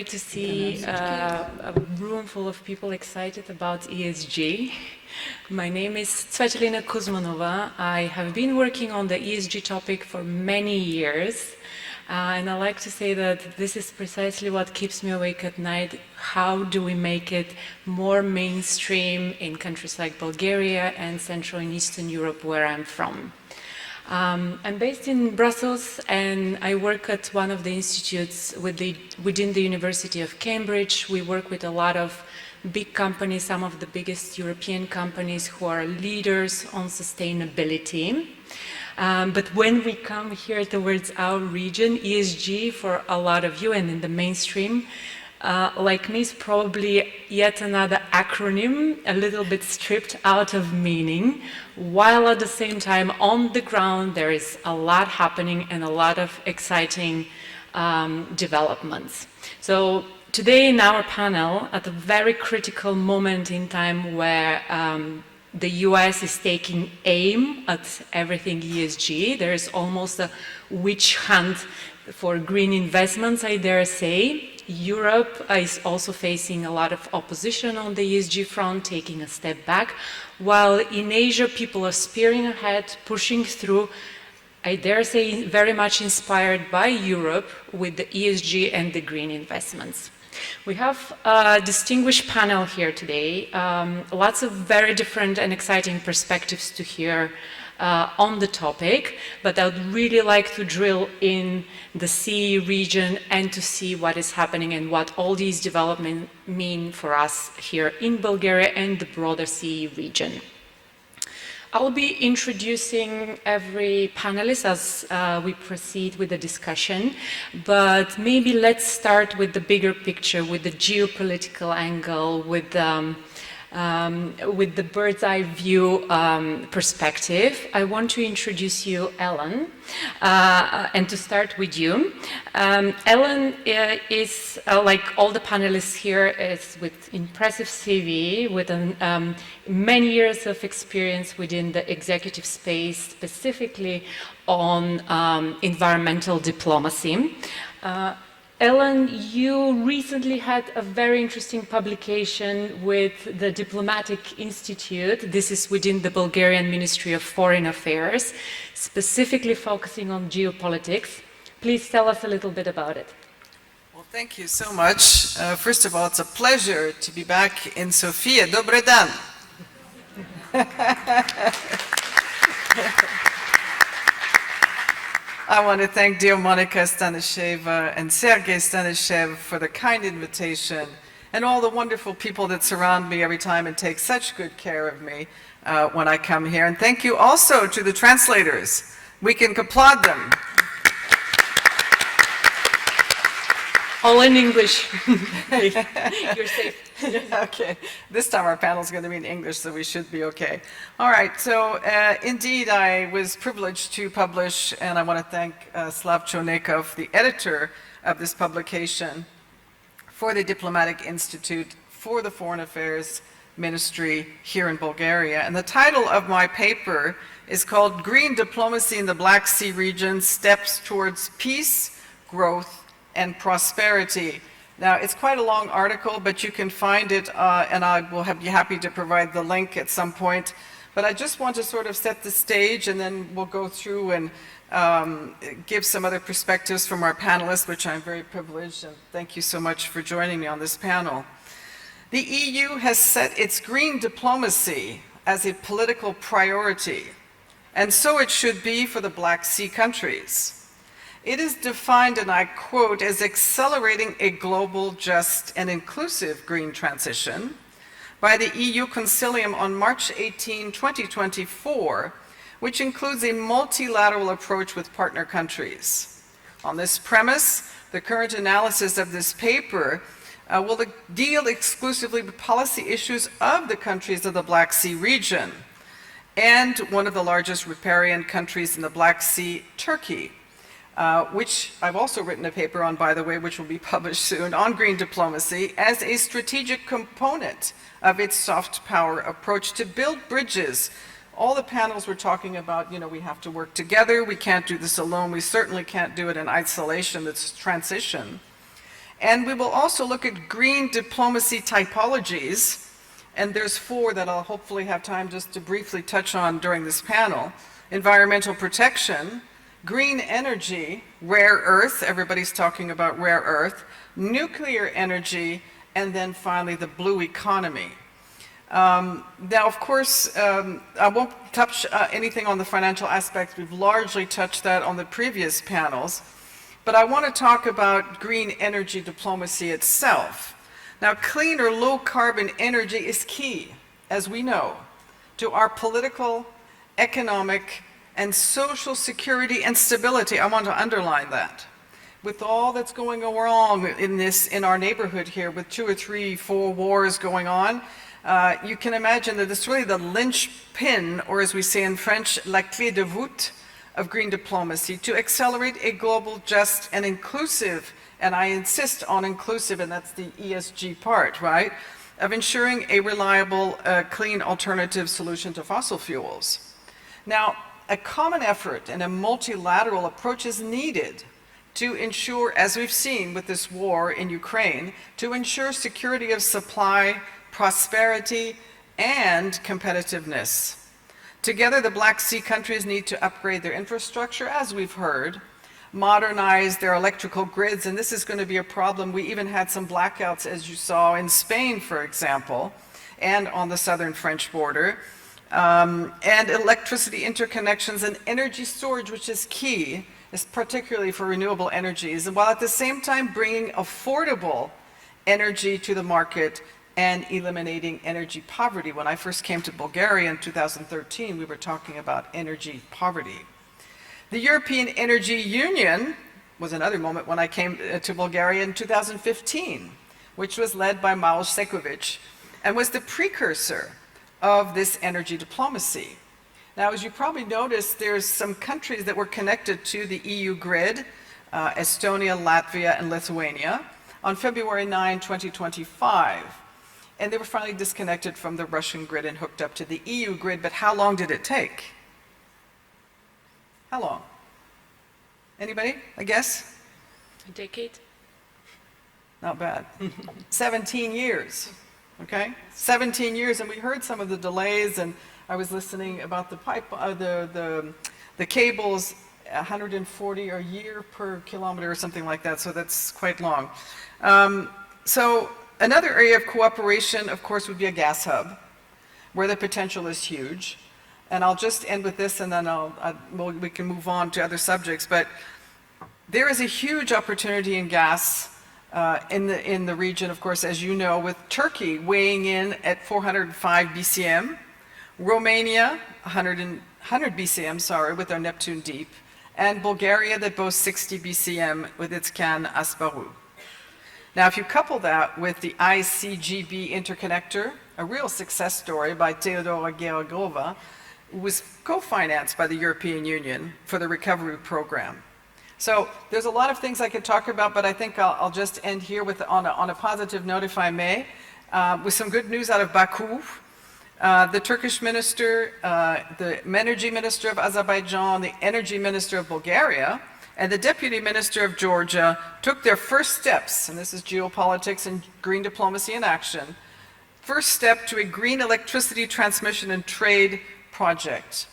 great to see a room full of people excited about ESG. My name is Svetlana Kuzmanova. I have been working on the ESG topic for many years. And I like to say that this is precisely what keeps me awake at night. How do we make it more mainstream in countries like Bulgaria and Central and Eastern Europe, where I'm from? I'm based in Brussels, and I work at one of the institutes within the University of Cambridge. We work with a lot of big companies, some of the biggest European companies who are leaders on sustainability. But when we come here towards our region, ESG for a lot of you and in the mainstream, like me, is probably yet another acronym, a little bit stripped out of meaning, while at the same time on the ground there is a lot happening and a lot of exciting developments. So today in our panel, at a very critical moment in time where the US is taking aim at everything ESG. There is almost a witch hunt for green investments, I dare say. Europe is also facing a lot of opposition on the ESG front, taking a step back, while in Asia people are spearing ahead, pushing through, I dare say very much inspired by Europe with the ESG and the green investments. We have a distinguished panel here today, lots of very different and exciting perspectives to hear on the topic, but I would really like to drill in the CE region and to see what is happening and what all these developments mean for us here in Bulgaria and the broader CE region. I'll be introducing every panelist as we proceed with the discussion, but maybe let's start with the bigger picture, with the geopolitical angle, with the bird's eye view perspective. I want to introduce you, Ellen, and to start with you. Ellen is, like all the panelists here, is with impressive CV, with many years of experience within the executive space, specifically on environmental diplomacy. Ellen, you recently had a very interesting publication with the Diplomatic Institute. This is within the Bulgarian Ministry of Foreign Affairs, specifically focusing on geopolitics. Please tell us a little bit about it. Well, thank you so much. First of all, it's a pleasure to be back in Sofia. Dobre dan! I want to thank dear Monica Stanisheva and Sergei Stanishev for the kind invitation and all the wonderful people that surround me every time and take such good care of me when I come here. And thank you also to the translators. We can applaud them. All in English. You're safe. Okay, this time our panel is going to be in English, so we should be okay. All right, so indeed I was privileged to publish, and I want to thank Slavko Nekov, the editor of this publication, for the Diplomatic Institute, for the Foreign Affairs Ministry here in Bulgaria. And the title of my paper is called Green Diplomacy in the Black Sea Region, Steps Towards Peace, Growth, and Prosperity. Now, it's quite a long article, but you can find it, and I will be happy to provide the link at some point. But I just want to sort of set the stage, and then we'll go through and give some other perspectives from our panelists, which I'm very privileged, and thank you so much for joining me on this panel. The EU has set its green diplomacy as a political priority, and so it should be for the Black Sea countries. It is defined, and I quote, as accelerating a global, just, and inclusive green transition by the EU Concilium on March 18, 2024, which includes a multilateral approach with partner countries. On this premise, the current analysis of this paper will deal exclusively with policy issues of the countries of the Black Sea region and one of the largest riparian countries in the Black Sea, Turkey. Which I've also written a paper on, by the way, which will be published soon, on green diplomacy as a strategic component of its soft power approach to build bridges. All the panels were talking about, we have to work together, we can't do this alone, we certainly can't do it in isolation, this transition. And we will also look at green diplomacy typologies, and there's 4 that I'll hopefully have time just to briefly touch on during this panel. Environmental protection, green energy, rare earth, everybody's talking about rare earth, nuclear energy, and then finally the blue economy. Now, of course, I won't touch anything on the financial aspects. We've largely touched that on the previous panels. But I want to talk about green energy diplomacy itself. Now, clean or low carbon energy is key, as we know, to our political, economic, and social security and stability. I want to underline that. With all that's going wrong in our neighborhood here, with 2 or 3, 4 wars going on, you can imagine that it's really the linchpin, or as we say in French, la clé de voûte of green diplomacy to accelerate a global, just, and inclusive, and I insist on inclusive, and that's the ESG part, right, of ensuring a reliable, clean alternative solution to fossil fuels. Now, a common effort and a multilateral approach is needed to ensure, as we've seen with this war in Ukraine, to ensure security of supply, prosperity, and competitiveness. Together, the Black Sea countries need to upgrade their infrastructure, as we've heard, modernize their electrical grids, and this is going to be a problem. We even had some blackouts, as you saw, in Spain, for example, and on the southern French border, and electricity interconnections and energy storage, which is key, is particularly for renewable energies, and while at the same time bringing affordable energy to the market and eliminating energy poverty. When I first came to Bulgaria in 2013, we were talking about energy poverty. The European Energy Union was another moment when I came to Bulgaria in 2015, which was led by Maroš Šefčovič, and was the precursor of this energy diplomacy. Now, as you probably noticed, there's some countries that were connected to the EU grid, Estonia, Latvia, and Lithuania, on February 9, 2025. And they were finally disconnected from the Russian grid and hooked up to the EU grid. But how long did it take? How long? Anybody? I guess? A decade? Not bad. 17 years. Okay? 17 years, and we heard some of the delays, and I was listening about the the cables, 140 a year per kilometer or something like that, so that's quite long. So another area of cooperation, of course, would be a gas hub, where the potential is huge. And I'll just end with this, and then we can move on to other subjects. But there is a huge opportunity in gas in the region, of course, as you know, with Turkey weighing in at 405 BCM, Romania 100 BCM, sorry, with their Neptune Deep, and Bulgaria that boasts 60 BCM with its Can Asparuh. Now, if you couple that with the ICGB interconnector, a real success story by Teodora Geragova, was co-financed by the European Union for the recovery program. So there's a lot of things I could talk about, but I think I'll just end here with on a positive note, if I may, with some good news out of Baku. The Turkish minister, the energy minister of Azerbaijan, the energy minister of Bulgaria, and the deputy minister of Georgia took their first steps, and this is geopolitics and green diplomacy in action, first step to a green electricity transmission and trade project.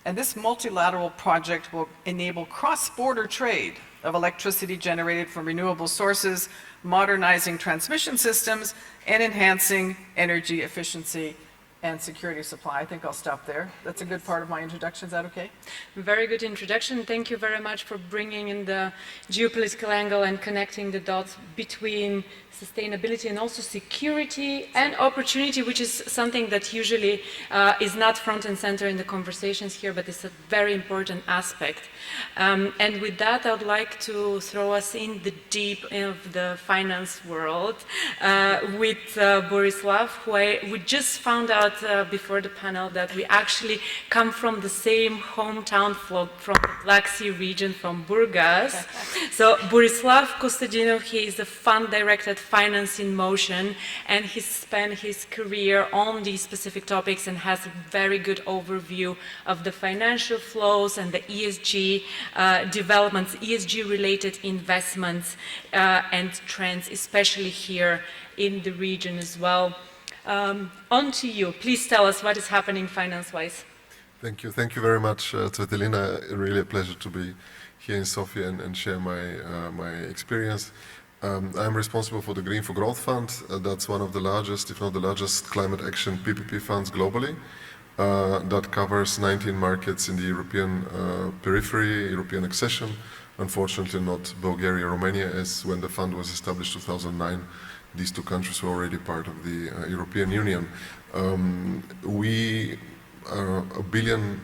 And this multilateral project will enable cross-border trade of electricity generated from renewable sources, modernizing transmission systems, and enhancing energy efficiency and security of supply. I think I'll stop there. That's a good part of my introduction. Is that okay? Very good introduction. Thank you very much for bringing in the geopolitical angle and connecting the dots between sustainability and also security and opportunity, which is something that usually is not front and center in the conversations here, but it's a very important aspect. And with that, I would like to throw us in the deep of the finance world with Borislav, who we just found out that before the panel, that we actually come from the same hometown from the Black Sea region, from Burgas. So Borislav Kostadinov, he is the fund director at Finance in Motion, and he spent his career on these specific topics and has a very good overview of the financial flows and the ESG developments, ESG-related investments and trends, especially here in the region as well. On to you. Please tell us what is happening finance-wise. Thank you. Thank you very much, Svetlina. Really a pleasure to be here in Sofia and share my experience. I'm responsible for the Green for Growth Fund. That's one of the largest, if not the largest, climate action PPP funds globally. That covers 19 markets in the European periphery, European accession. Unfortunately, not Bulgaria, Romania, as when the fund was established in 2009. These two countries were already part of the European Union. We are a €1 billion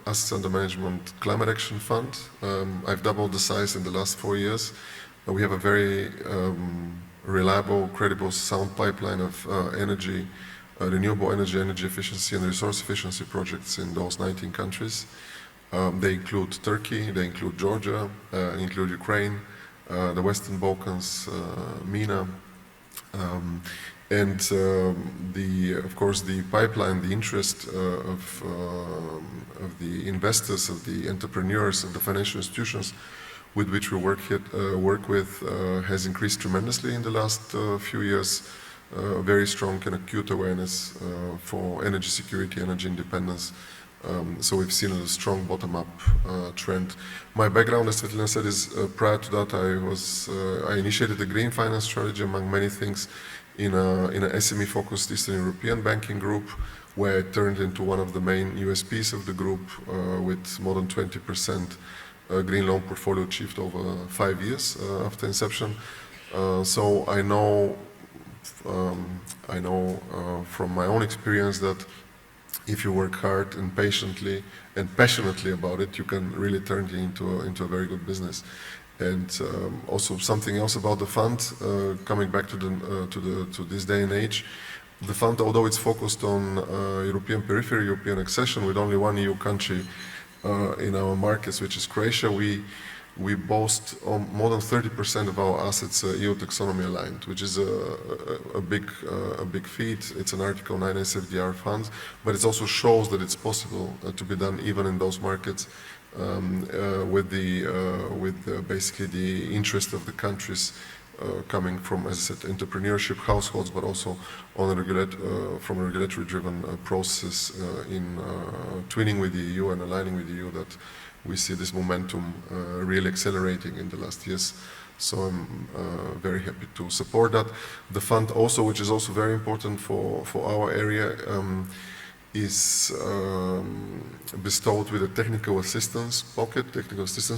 assets under management climate action fund. I've doubled the size in the last 4 years. We have a very reliable, credible, sound pipeline of energy, renewable energy, energy efficiency and resource efficiency projects in those 19 countries. They include Turkey, they include Georgia, include Ukraine, the Western Balkans, MENA, and of course the pipeline, the interest of the investors, of the entrepreneurs, of the financial institutions with which we work with has increased tremendously in the last few years. Very strong and acute awareness for energy security, energy independence. So we've seen a strong bottom-up trend. My background, as Svetlana said, is prior to that I initiated the green finance strategy, among many things, in an SME-focused Eastern European banking group, where it turned into one of the main USPs of the group, with more than 20% green loan portfolio achieved over 5 years after inception. So I know from my own experience that if you work hard and patiently and passionately about it, you can really turn it into a very good business. And also something else about the fund, coming back to this day and age, the fund, although it's focused on European periphery, European accession, with only one EU country in our markets, which is Croatia, we boast more than 30% of our assets EU taxonomy aligned, which is a big feat. It's an Article 9 SFDR fund, but it also shows that it's possible to be done even in those markets with basically the interest of the countries coming from, as I said, entrepreneurship, households, but also on from a regulatory-driven process in twinning with the EU and aligning with the EU, that we see this momentum really accelerating in the last years. So I'm very happy to support that. The fund also, which is also very important for our area, is bestowed with a technical assistance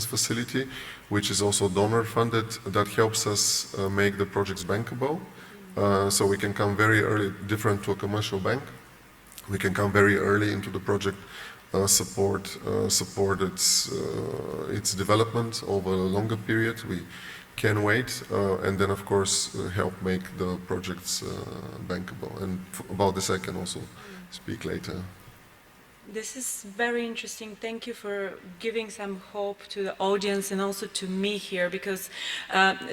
facility, which is also donor funded, that helps us make the projects bankable. So we can come very early, different to a commercial bank. We can come very early into the project, support its development over a longer period. We can wait, and then of course help make the projects bankable. And about this I can also speak later. This is very interesting. Thank you for giving some hope to the audience and also to me here, because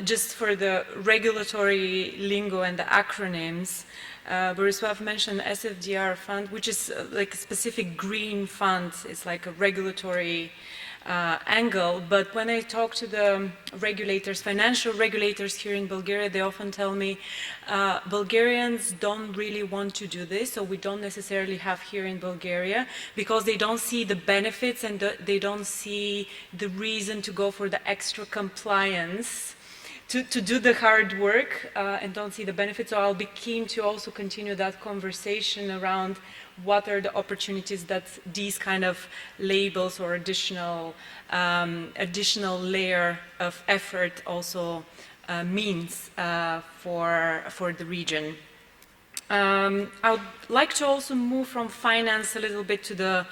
just for the regulatory lingo and the acronyms, Borislav mentioned SFDR fund, which is like a specific green fund. It's like a regulatory angle, but when I talk to the regulators, financial regulators here in Bulgaria, they often tell me Bulgarians don't really want to do this, so we don't necessarily have here in Bulgaria, because they don't see the benefits and they don't see the reason to go for the extra compliance to do the hard work and don't see the benefits. So I'll be keen to also continue that conversation around what are the opportunities that these kind of labels or additional layer of effort also means for the region. I would like to also move from finance a little bit to the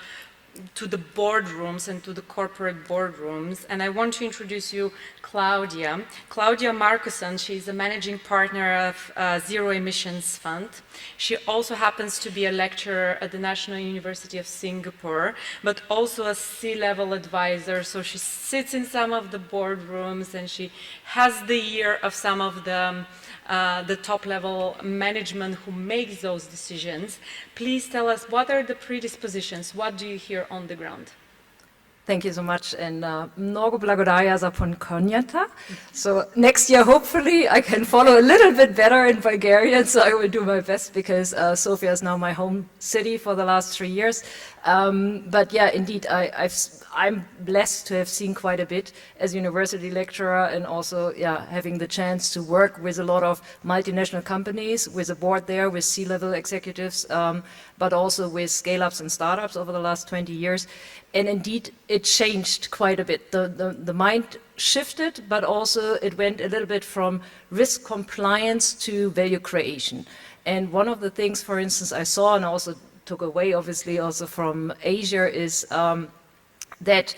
to the boardrooms and to the corporate boardrooms. And I want to introduce you Claudia. Claudia Markuson, she's the managing partner of Zero Emissions Fund. She also happens to be a lecturer at the National University of Singapore, but also a C-level advisor. So she sits in some of the boardrooms and she has the ear of some of the top-level management who makes those decisions. Please tell us, what are the predispositions? What do you hear on the ground? Thank you so much, and mnogo благодаря za poklonjata. So next year, hopefully, I can follow a little bit better in Bulgarian, so I will do my best, because Sofia is now my home city for the last 3 years. But yeah, indeed, I'm blessed to have seen quite a bit as university lecturer, and also having the chance to work with a lot of multinational companies, with a board there, with C-level executives, but also with scale-ups and startups over the last 20 years. And indeed, it changed quite a bit. The mind shifted, but also it went a little bit from risk compliance to value creation. And one of the things, for instance, I saw and also took away, obviously, also from Asia, is that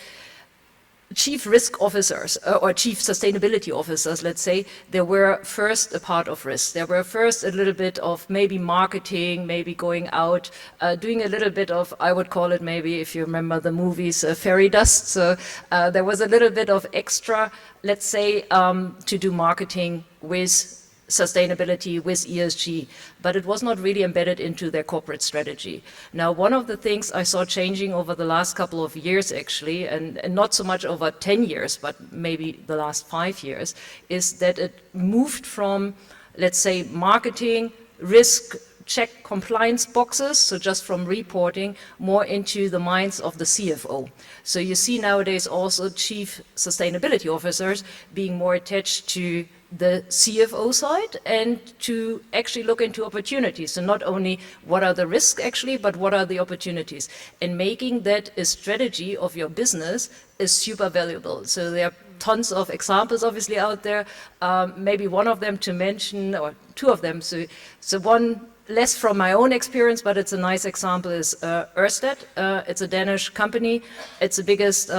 chief risk officers or chief sustainability officers, let's say, they were first a part of risk. They were first a little bit of maybe marketing, maybe going out, doing a little bit of, I would call it maybe, if you remember the movies, fairy dust. So there was a little bit of extra, let's say, to do marketing with sustainability, with ESG, but it was not really embedded into their corporate strategy. Now, one of the things I saw changing over the last couple of years, actually, and not so much over 10 years, but maybe the last 5 years, is that it moved from, let's say, marketing, risk, check compliance boxes, so just from reporting, more into the minds of the CFO. So you see nowadays also chief sustainability officers being more attached to the CFO side and to actually look into opportunities. So not only what are the risks actually, but what are the opportunities. And making that a strategy of your business is super valuable. So there are tons of examples obviously out there. Maybe one of them to mention, or two of them. So one less from my own experience, but it's a nice example, is Ørsted. It's a Danish company. It's the biggest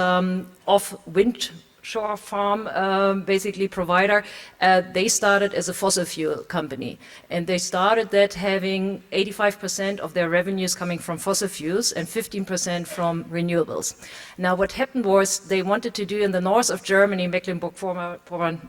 wind shore farm basically provider. They started as a fossil fuel company, and they started that having 85% of their revenues coming from fossil fuels and 15% from renewables. Now what happened was they wanted to do in the north of Germany, Mecklenburg-Vorpommern,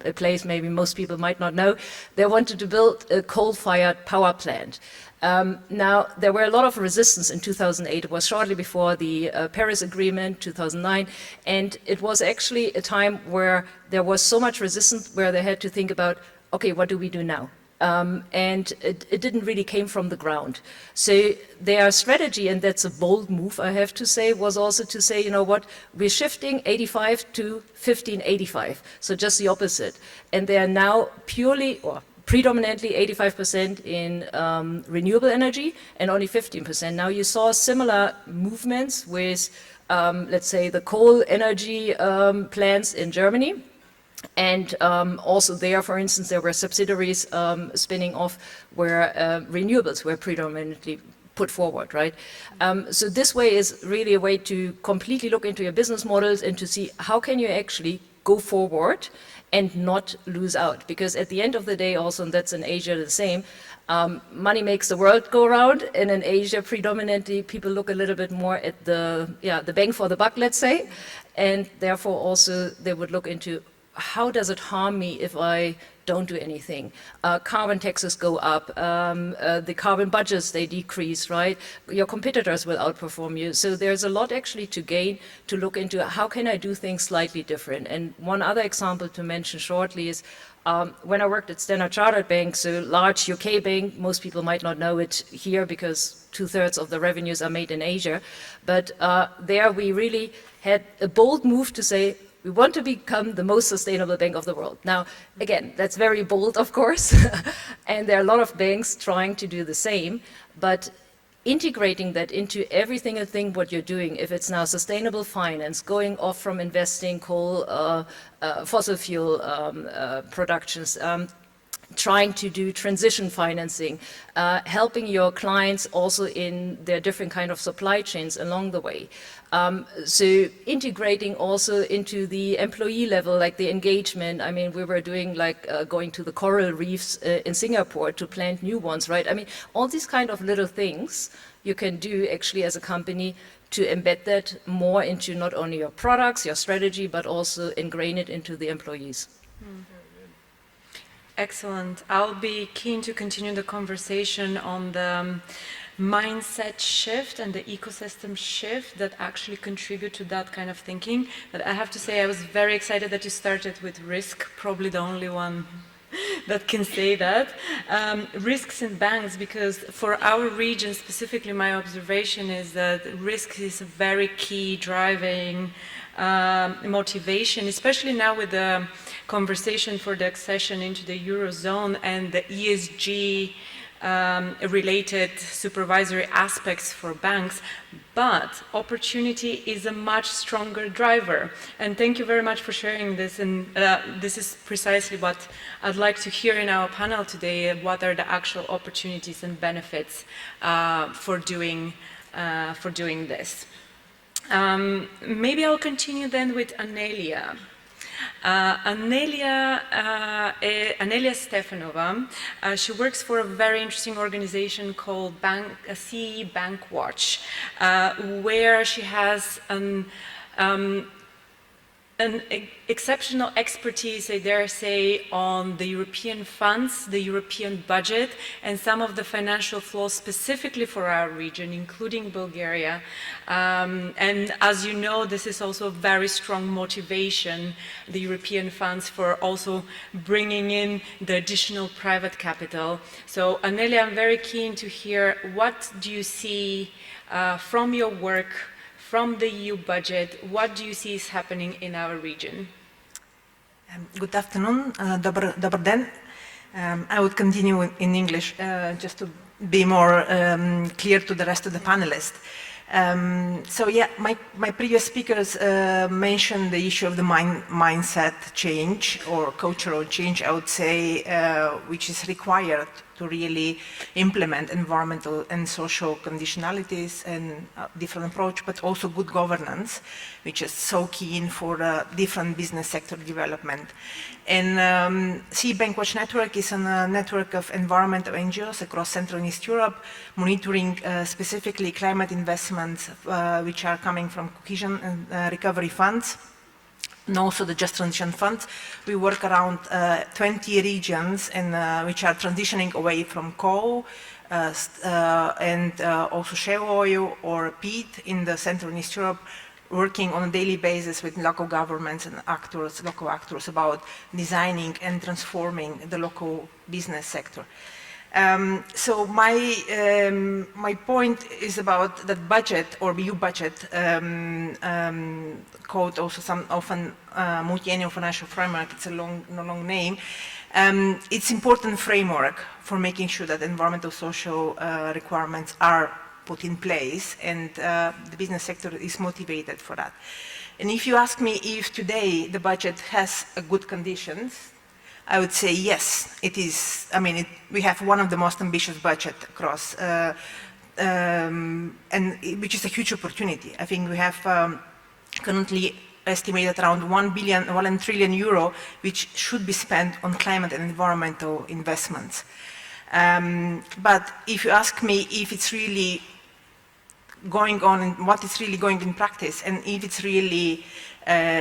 a place maybe most people might not know, they wanted to build a coal-fired power plant. Now, there were a lot of resistance in 2008. It was shortly before the Paris Agreement, 2009, and it was actually a time where there was so much resistance where they had to think about, okay, what do we do now? And it didn't really came from the ground. So their strategy, and that's a bold move, I have to say, was also to say, you know what, we're shifting 85 to 1585, so just the opposite. And they are now purely, or predominantly 85% in renewable energy and only 15%. Now you saw similar movements with, let's say, the coal energy plants in Germany. And also there, for instance, there were subsidiaries spinning off where renewables were predominantly put forward, right? So this way is really a way to completely look into your business models and to see how can you actually go forward and not lose out. Because at the end of the day also, and that's in Asia the same, money makes the world go round, and in Asia predominantly people look a little bit more at the bang for the buck, let's say, and therefore also they would look into how does it harm me if I don't do anything? Carbon taxes go up, the carbon budgets, they decrease, right? Your competitors will outperform you. So there's a lot actually to gain to look into how can I do things slightly different. And one other example to mention shortly is when I worked at Standard Chartered Bank, so large UK bank, most people might not know it here because 2/3 of the revenues are made in Asia. But there we really had a bold move to say, we want to become the most sustainable bank of the world. Now, again, that's very bold, of course, and there are a lot of banks trying to do the same, but integrating that into every single thing what you're doing, if it's now sustainable finance, going off from investing coal, fossil fuel productions, trying to do transition financing, helping your clients also in their different kind of supply chains along the way. So integrating also into the employee level, like the engagement. I mean, we were doing like going to the coral reefs in Singapore to plant new ones, right? I mean, all these kind of little things you can do actually as a company to embed that more into not only your products, your strategy, but also ingrain it into the employees. Excellent. I'll be keen to continue the conversation on the mindset shift and the ecosystem shift that actually contribute to that kind of thinking. But I have to say I was very excited that you started with risk, probably the only one that can say that. Risks in banks, because for our region specifically, my observation is that risk is a very key driving motivation, especially now with the conversation for the accession into the Eurozone and the ESG related supervisory aspects for banks, but opportunity is a much stronger driver. And thank you very much for sharing this. And this is precisely what I'd like to hear in our panel today. What are the actual opportunities and benefits for doing this? Maybe I'll continue then with Anelia. Anelia Stefanova, she works for a very interesting organization called CE Bank Watch, where she has an exceptional expertise, I dare say, on the European funds, the European budget, and some of the financial flows specifically for our region, including Bulgaria. And as you know, this is also a very strong motivation, the European funds, for also bringing in the additional private capital. So, Anelia, I'm very keen to hear, what do you see from your work, from the EU budget, what do you see is happening in our region? Good afternoon, добър ден. I would continue in English just to be more clear to the rest of the panelists. So yeah, my previous speakers mentioned the issue of the mindset change or cultural change, I would say, which is required to really implement environmental and social conditionalities and different approach, but also good governance, which is so keen for different business sector development. And CE Bank Watch Network is a network of environmental NGOs across Central and East Europe, monitoring specifically climate investments which are coming from cohesion and recovery funds, and also the Just Transition Fund. We work around 20 regions which are transitioning away from coal and also shale oil or peat in the Central and East Europe, working on a daily basis with local governments and local actors about designing and transforming the local business sector. So my point is about that budget, or EU budget, called also some often multi-annual financial framework. It's a long name. It's important framework for making sure that environmental social requirements are put in place, and the business sector is motivated for that. And if you ask me if today the budget has a good conditions, I would say yes, it is. I mean, we have one of the most ambitious budget across, and which is a huge opportunity. I think we have currently estimated around 1 trillion euro, which should be spent on climate and environmental investments. But if you ask me if it's really going on and what is really going in practice, and if it's really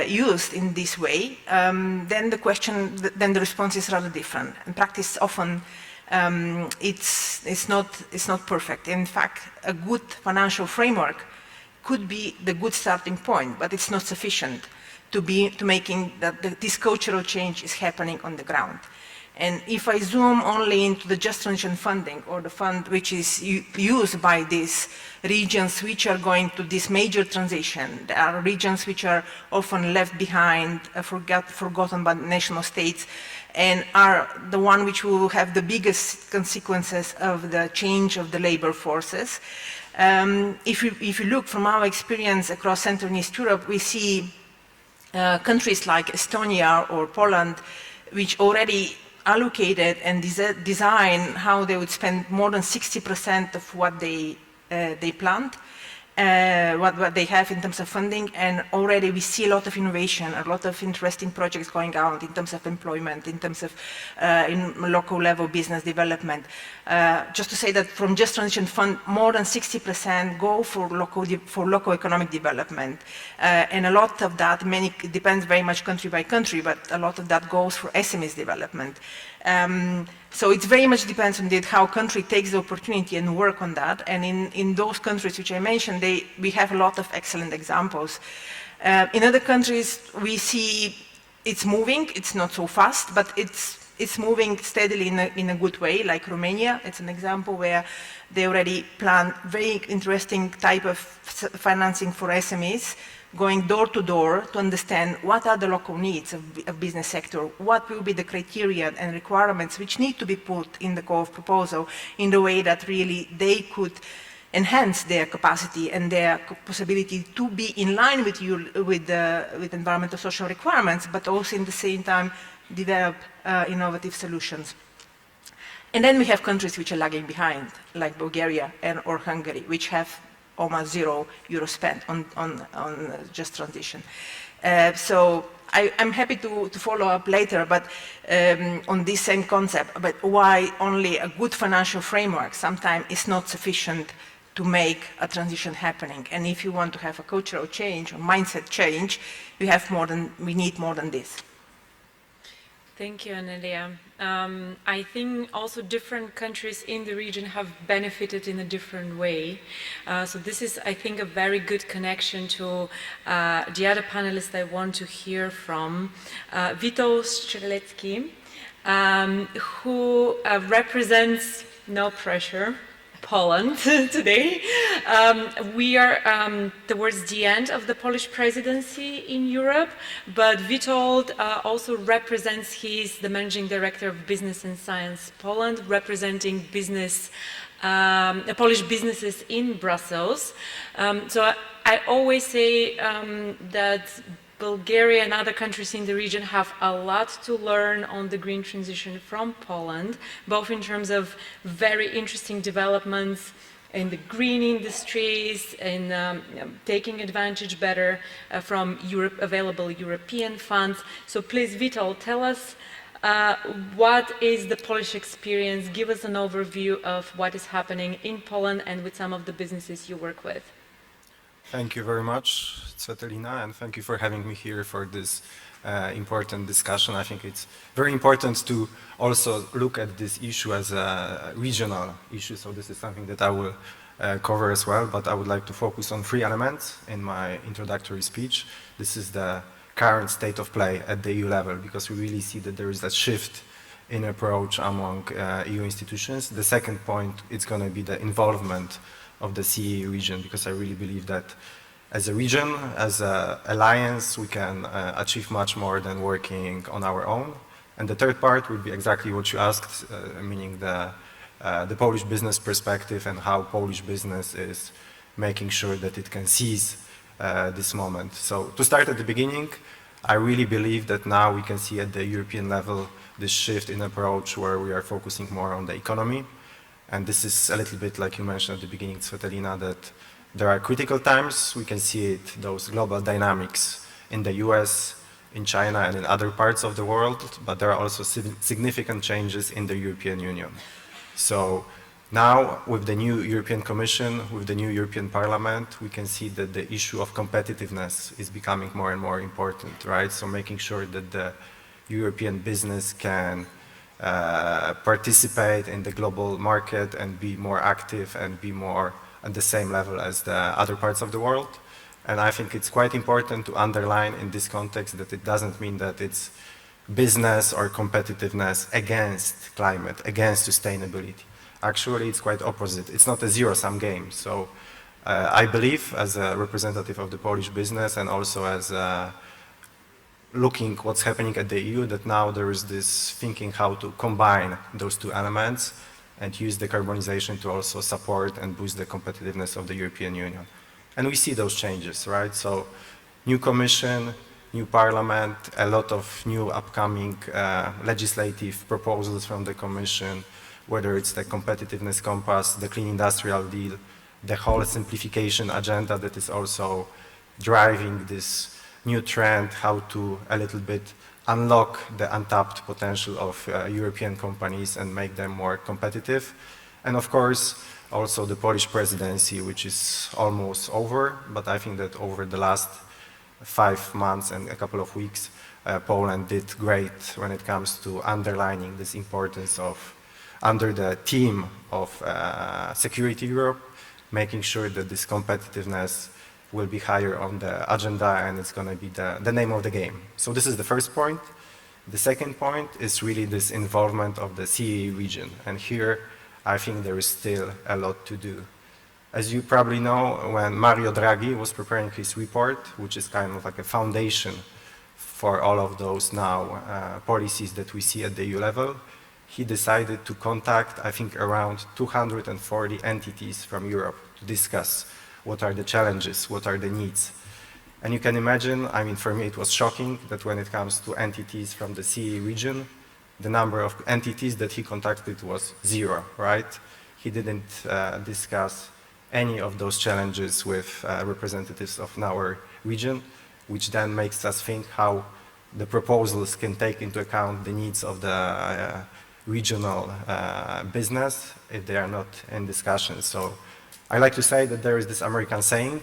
used in this way, then the response is rather different. In practice, often it's not perfect. In fact, a good financial framework could be the good starting point, but it's not sufficient to making that this cultural change is happening on the ground. And if I zoom only into the Just Transition funding, or the fund which is used by these regions which are going to this major transition, there are regions which are often left behind, forgotten by national states, and are the one which will have the biggest consequences of the change of the labor forces. If you look from our experience across Central and East Europe, we see countries like Estonia or Poland, which already allocated and design how they would spend more than 60% of what they planned, what they have in terms of funding, and already we see a lot of innovation, a lot of interesting projects going on in terms of employment, in terms of in local level business development. Just to say that from Just Transition Fund, more than 60% go for local economic development, and a lot of that, depends very much country by country, but a lot of that goes for SMEs development. So it very much depends on how country takes the opportunity and work on that. And in those countries which I mentioned, we have a lot of excellent examples. In other countries, we see it's moving. It's not so fast, but it's moving steadily in a good way. Like Romania, it's an example where they already plan very interesting type of financing for SMEs, going door to door to understand what are the local needs of business sector, what will be the criteria and requirements which need to be put in the call of proposal in the way that really they could enhance their capacity and their possibility to be in line with environmental social requirements, but also in the same time develop innovative solutions. And then we have countries which are lagging behind, like Bulgaria or Hungary, which have almost €0 spent on Just Transition. So I'm happy to follow up later, but on this same concept, but why only a good financial framework sometimes is not sufficient to make a transition happening. And if you want to have a cultural change or mindset change, we need more than this. Thank you, Anelia. I think also different countries in the region have benefited in a different way. So this is, I think, a very good connection to the other panelists I want to hear from. Witold Strzelecki, who represents, no pressure, Poland today. We are towards the end of the Polish presidency in Europe, but Witold also represents, he's the managing director of Business and Science Poland, representing Polish businesses in Brussels. So I always say that Bulgaria and other countries in the region have a lot to learn on the green transition from Poland, both in terms of very interesting developments in the green industries and taking advantage better from available European funds. So please, Witold, tell us what is the Polish experience? Give us an overview of what is happening in Poland and with some of the businesses you work with. Thank you very much, Svetlana, and thank you for having me here for this important discussion. I think it's very important to also look at this issue as a regional issue, so this is something that I will cover as well, but I would like to focus on 3 elements in my introductory speech. This is the current state of play at the EU level, because we really see that there is a shift in approach among EU institutions. The second point, it's going to be the involvement of the CEE region, because I really believe that as a region, as an alliance, we can achieve much more than working on our own. And the third part would be exactly what you asked, meaning the Polish business perspective and how Polish business is making sure that it can seize this moment. So to start at the beginning, I really believe that now we can see at the European level this shift in approach where we are focusing more on the economy. And this is a little bit like you mentioned at the beginning, Svetlana, that there are critical times. We can see it, those global dynamics in the US, in China, and in other parts of the world, but there are also significant changes in the European Union. So now, with the new European Commission, with the new European Parliament, we can see that the issue of competitiveness is becoming more and more important, right? So making sure that the European business can participate in the global market and be more active and be more at the same level as the other parts of the world. And I think it's quite important to underline in this context that it doesn't mean that it's business or competitiveness against climate, against sustainability. Actually, it's quite opposite. It's not a zero-sum game. So I believe, as a representative of the Polish business and also as looking what's happening at the EU, that now there is this thinking how to combine those 2 elements and use decarbonization to also support and boost the competitiveness of the European Union. And we see those changes, right? So new Commission, new parliament, a lot of new upcoming legislative proposals from the Commission, whether it's the competitiveness compass, the clean industrial deal, the whole simplification agenda that is also driving this new trend, how to a little bit unlock the untapped potential of European companies and make them more competitive. And of course, also the Polish presidency, which is almost over, but I think that over the last 5 months and a couple of weeks, Poland did great when it comes to underlining this importance of, under the theme of Security Europe, making sure that this competitiveness will be higher on the agenda and it's going to be the name of the game. So this is the first point. The second point is really this involvement of the CEE region. And here, I think there is still a lot to do. As you probably know, when Mario Draghi was preparing his report, which is kind of like a foundation for all of those now policies that we see at the EU level, he decided to contact, I think, around 240 entities from Europe to discuss what are the challenges, what are the needs. And you can imagine, I mean, for me it was shocking that when it comes to entities from the CEE region, the number of entities that he contacted was 0, right? He didn't discuss any of those challenges with representatives of our region, which then makes us think how the proposals can take into account the needs of the regional business if they are not in discussion. So I like to say that there is this American saying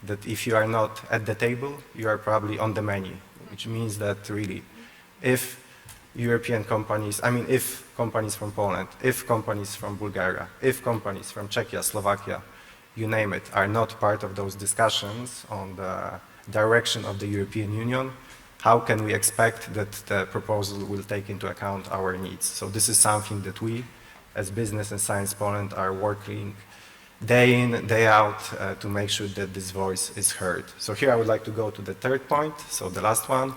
that if you are not at the table, you are probably on the menu, which means that really if European companies, I mean if companies from Poland, if companies from Bulgaria, if companies from Czechia, Slovakia, you name it, are not part of those discussions on the direction of the European Union, how can we expect that the proposal will take into account our needs? So this is something that we, as Business and Science Poland, are working day in, day out to make sure that this voice is heard. So here I would like to go to the third point, so the last one,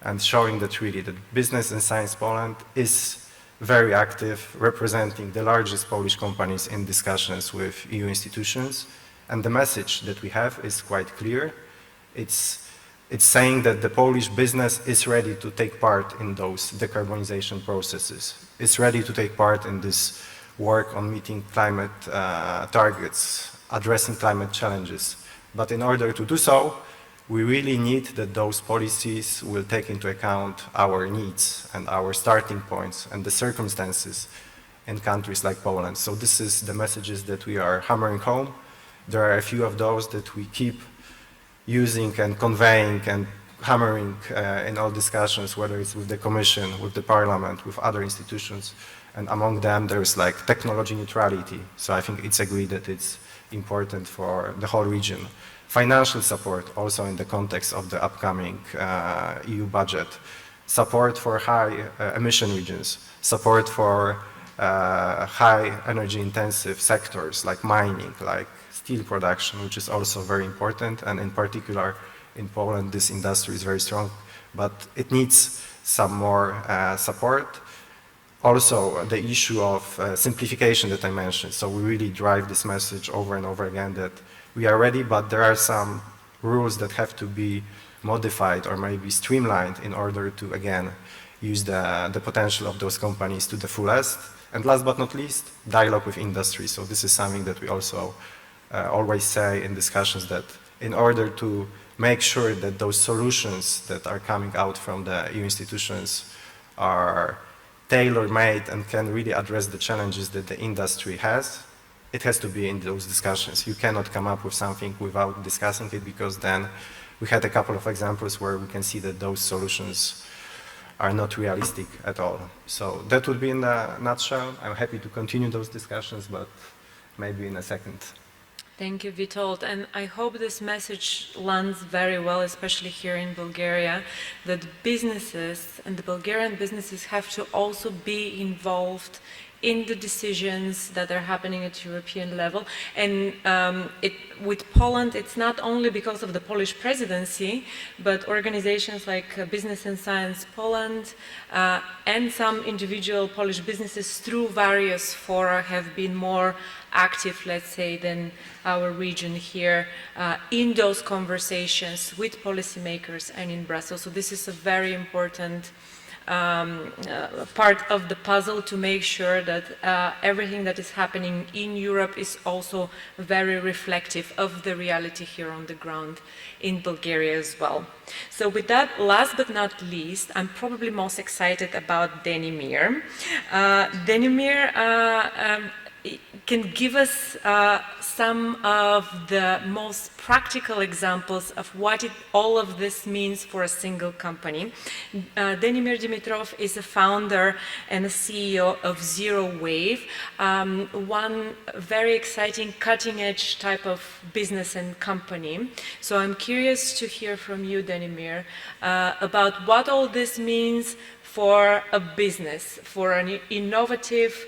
and showing that really that Business and Science Poland is very active, representing the largest Polish companies in discussions with EU institutions. And the message that we have is quite clear. It's saying that the Polish business is ready to take part in those decarbonization processes. It's ready to take part in this work on meeting climate targets, addressing climate challenges. But in order to do so, we really need that those policies will take into account our needs and our starting points and the circumstances in countries like Poland. So this is the messages that we are hammering home. There are a few of those that we keep using and conveying and hammering in all discussions, whether it's with the Commission, with the Parliament, with other institutions. And among them, there's like technology neutrality. So I think it's agreed that it's important for the whole region. Financial support, also in the context of the upcoming EU budget. Support for high emission regions. Support for high energy intensive sectors like mining, like steel production, which is also very important. And in particular, in Poland, this industry is very strong, but it needs some more support. Also, the issue of simplification that I mentioned. So we really drive this message over and over again that we are ready, but there are some rules that have to be modified or maybe streamlined in order to, again, use the potential of those companies to the fullest. And last but not least, dialogue with industry. So this is something that we also always say in discussions, that in order to make sure that those solutions that are coming out from the EU institutions are tailor-made and can really address the challenges that the industry has, it has to be in those discussions. You cannot come up with something without discussing it, because then we had a couple of examples where we can see that those solutions are not realistic at all. So that would be in a nutshell. I'm happy to continue those discussions, but maybe in a second. Thank you, Witold. And I hope this message lands very well, especially here in Bulgaria, that businesses and the Bulgarian businesses have to also be involved in the decisions that are happening at European level. And with Poland, it's not only because of the Polish presidency, but organizations like Business and Science Poland and some individual Polish businesses through various fora have been more active, let's say, than our region here in those conversations with policymakers and in Brussels. So this is a very important part of the puzzle to make sure that everything that is happening in Europe is also very reflective of the reality here on the ground in Bulgaria as well. So with that, last but not least, I'm probably most excited about Denimir. Denimir can give us some of the most practical examples of what all of this means for a single company. Denimir Dimitrov is a founder and a CEO of Zero Wave, one very exciting cutting-edge type of business and company. So I'm curious to hear from you, Denimir, about what all this means for a business, for an innovative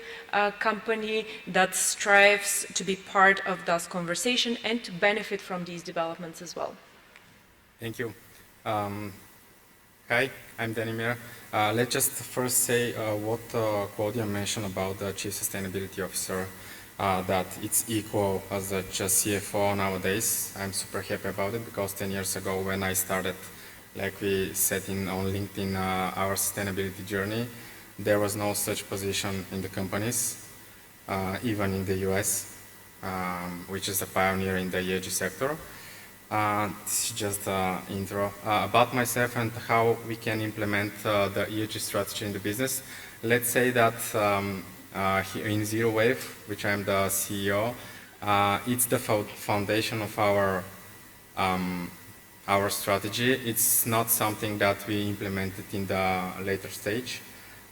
company that strives to be part of this conversation and to benefit from these developments as well. Thank you. Hi, I'm Denimir. Let's just first say what Claudia mentioned about the Chief Sustainability Officer, that it's equal as a just CFO nowadays. I'm super happy about it because 10 years ago when I started, like we said on LinkedIn, our sustainability journey, there was no such position in the companies, even in the US, which is a pioneer in the ESG sector. This is just an intro about myself and how we can implement the ESG strategy in the business. Let's say that here in Zero Wave, which I'm the CEO, it's the foundation of our strategy. It's not something that we implemented in the later stage,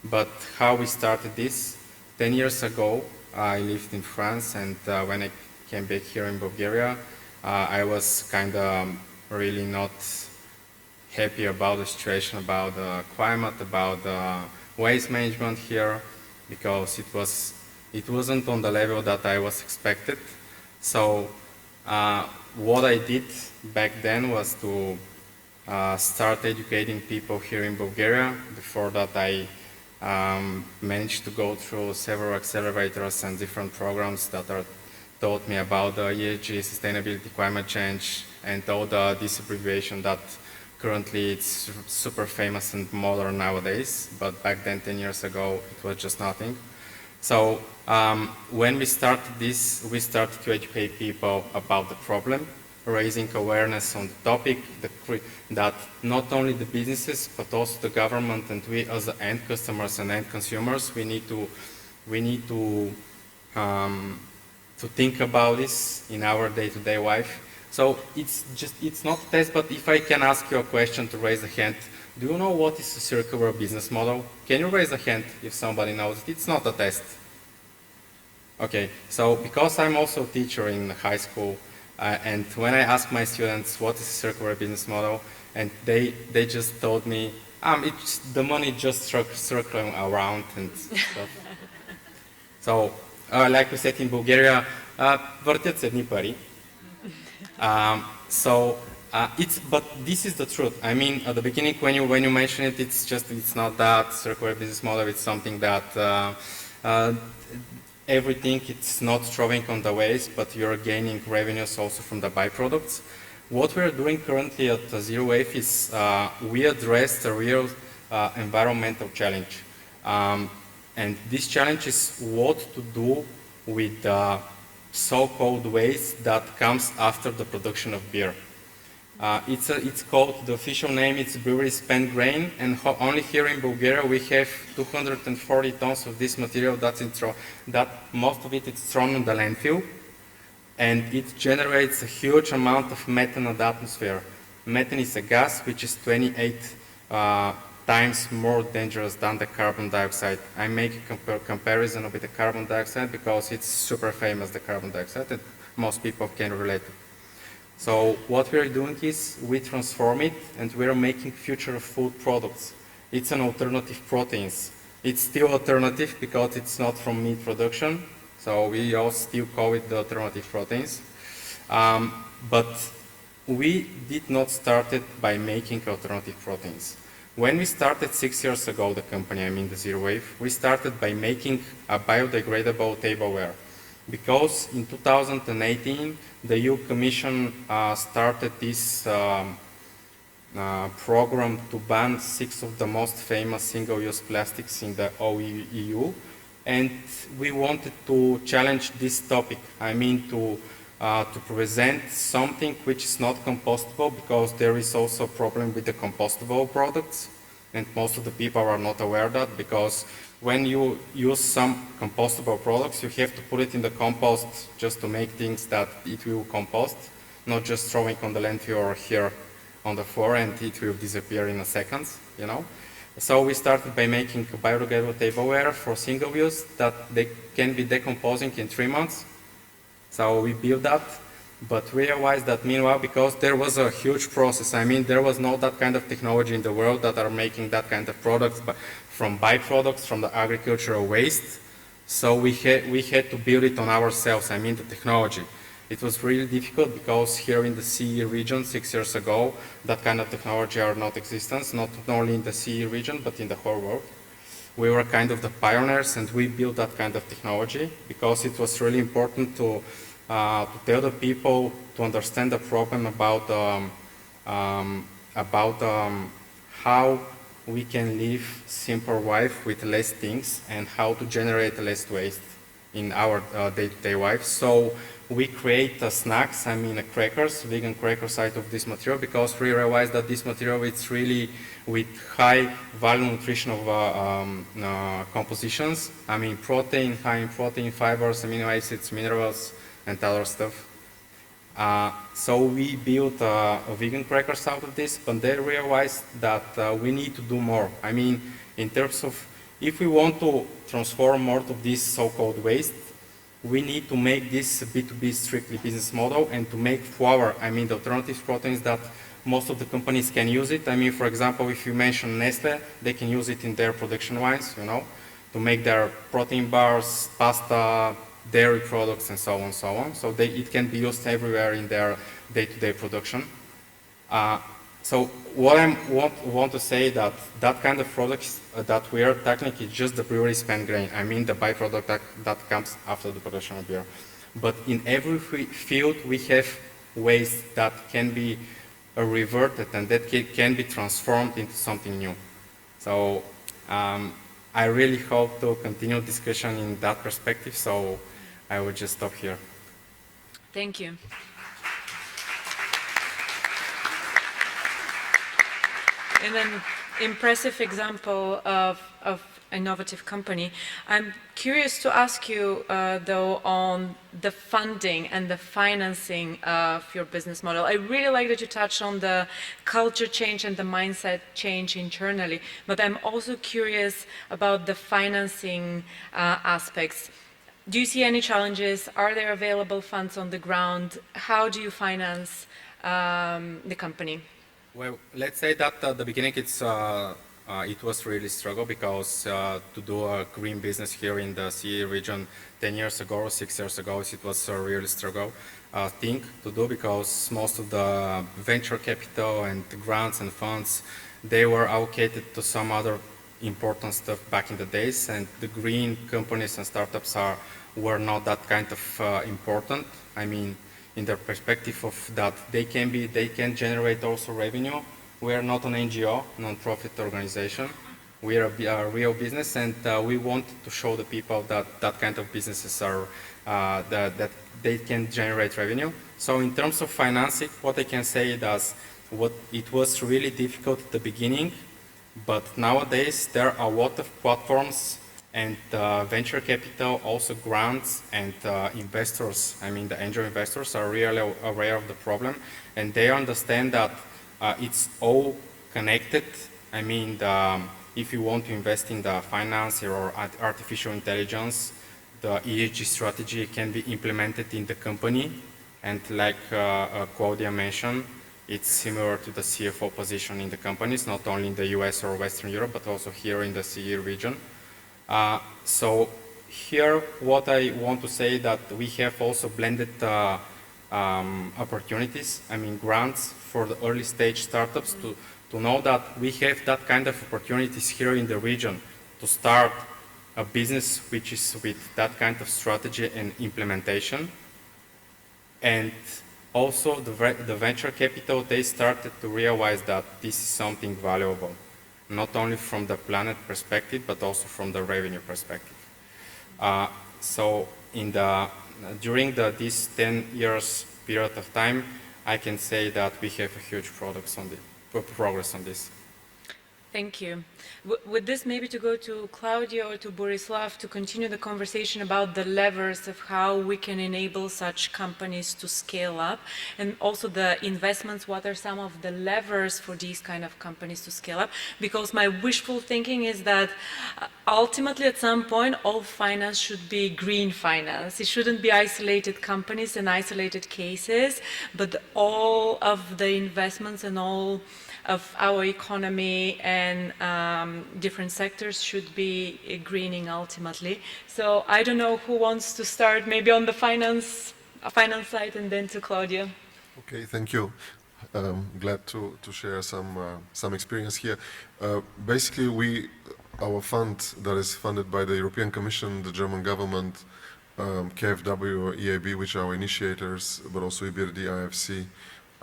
but how we started this. 10 years ago, I lived in France, and when I came back here in Bulgaria, I was kind of really not happy about the situation, about the climate, about the waste management here, because it wasn't on the level that I was expected. So what I did back then was to start educating people here in Bulgaria. Before that, I managed to go through several accelerators and different programs that taught me about the ESG, sustainability, climate change, and all this abbreviation that currently it's super famous and modern nowadays, but back then, 10 years ago, it was just nothing. So when we started this, we started to educate people about the problem, raising awareness on the topic, that not only the businesses, but also the government and we as the end customers and end consumers, we need to think about this in our day-to-day life. So it's not a test, but if I can ask you a question to raise a hand, do you know what is a circular business model? Can you raise a hand if somebody knows it? It's not a test. Okay, so because I'm also a teacher in high school, and when I ask my students what is a circular business model, and they just told me, it's the money just circling around and stuff. So, like we said in Bulgaria, въртят се едни пари. But this is the truth. I mean, at the beginning, when you mention it, it's not that circular business model. It's something that everything it's not throwing on the waste, but you're gaining revenues also from the byproducts. What we're doing currently at Zero Wave is we address the real environmental challenge, and this challenge is what to do with the so-called waste that comes after the production of beer. It's called, the official name is brewery spent grain, and only here in Bulgaria we have 240 tons of this material that most of it is thrown in the landfill, and it generates a huge amount of methane in the atmosphere. Methane is a gas which is 28 times more dangerous than the carbon dioxide. I make a comparison with the carbon dioxide because it's super famous, the carbon dioxide, and most people can relate to it. So what we're doing is we transform it and we're making future food products. It's an alternative proteins. It's still alternative because it's not from meat production, so we all still call it the alternative proteins. But we did not start it by making alternative proteins. When we started 6 years ago, the company, I mean the Zero Wave, we started by making a biodegradable tableware. Because in 2018, the EU Commission started this program to ban 6 of the most famous single-use plastics in the whole EU. And we wanted to challenge this topic. I mean to present something which is not compostable, because there is also a problem with the compostable products. And most of the people are not aware of that, because when you use some compostable products, you have to put it in the compost just to make things that it will compost, not just throwing on the landfill or here on the floor and it will disappear in a second, you know. So we started by making a biodegradable tableware for single use that they can be decomposing in 3 months. So we built that, but realized that meanwhile, because there was a huge process, I mean, there was no that kind of technology in the world that are making that kind of products, but from byproducts, from the agricultural waste. So we had to build it on ourselves, I mean, the technology. It was really difficult because here in the CE region 6 years ago, that kind of technology are not existent, not only in the CE region, but in the whole world. We were kind of the pioneers and we built that kind of technology because it was really important to tell the people to understand the problem about how we can live simple life with less things and how to generate less waste in our day-to-day life. So we create snacks, I mean crackers, vegan crackers out of this material, because we realized that this material is really with high value nutritional compositions. I mean protein, high in protein, fibers, amino acids, minerals, and other stuff. So we built vegan crackers out of this, but they realized that we need to do more. I mean, in terms of, if we want to transform more of this so-called waste, we need to make this a B2B strictly business model and to make flour, I mean the alternative proteins that most of the companies can use it. I mean, for example, if you mention Nestle, they can use it in their production lines, you know, to make their protein bars, pasta, dairy products, and so on and so on. So it can be used everywhere in their day-to-day production. So what I want to say that kind of products that we are technically just the brewery spent grain. I mean the byproduct that comes after the production of beer. But in every field we have waste that can be reverted and that can be transformed into something new. So I really hope to continue discussion in that perspective. So I will just stop here. Thank you. And an impressive example of innovative company. I'm curious to ask you, though, on the funding and the financing of your business model. I really like that you touched on the culture change and the mindset change internally, but I'm also curious about the financing aspects. Do you see any challenges? Are there available funds on the ground? How do you finance the company? Well, let's say that at the beginning it was really struggle because to do a green business here in the CE region 10 years ago or 6 years ago, it was a really struggle thing to do because most of the venture capital and grants and funds, they were allocated to some other important stuff back in the days, and the green companies and startups were not that kind of important. I mean, in the perspective of that they can generate also revenue. We are not an NGO, non-profit organization. We are a real business, and we want to show the people that that kind of businesses are, that they can generate revenue. So in terms of financing, what I can say is it was really difficult at the beginning, but nowadays there are a lot of platforms and venture capital, also grants and investors, I mean the angel investors are really aware of the problem and they understand that it's all connected. I mean, if you want to invest in the finance or artificial intelligence, the ESG strategy can be implemented in the company, and like Claudia mentioned, it's similar to the CFO position in the companies, not only in the US or Western Europe, but also here in the CE region. So here, what I want to say that we have also blended opportunities, I mean grants for the early stage startups to know that we have that kind of opportunities here in the region to start a business which is with that kind of strategy and implementation. And also the venture capital, they started to realize that this is something valuable, not only from the planet perspective, but also from the revenue perspective. So during this 10 years period of time, I can say that we have a huge progress on this. Thank you. With this, maybe to go to Claudia or to Borislav to continue the conversation about the levers of how we can enable such companies to scale up, and also the investments, what are some of the levers for these kind of companies to scale up? Because my wishful thinking is that ultimately at some point all finance should be green finance. It shouldn't be isolated companies and isolated cases, but all of the investments and all of our economy and different sectors should be greening ultimately. So I don't know who wants to start, maybe on the finance side, and then to Claudia. Okay, thank you. Glad to share some experience here. Basically, our fund that is funded by the European Commission, the German government, KfW, EIB, which are our initiators, but also EBRD, IFC,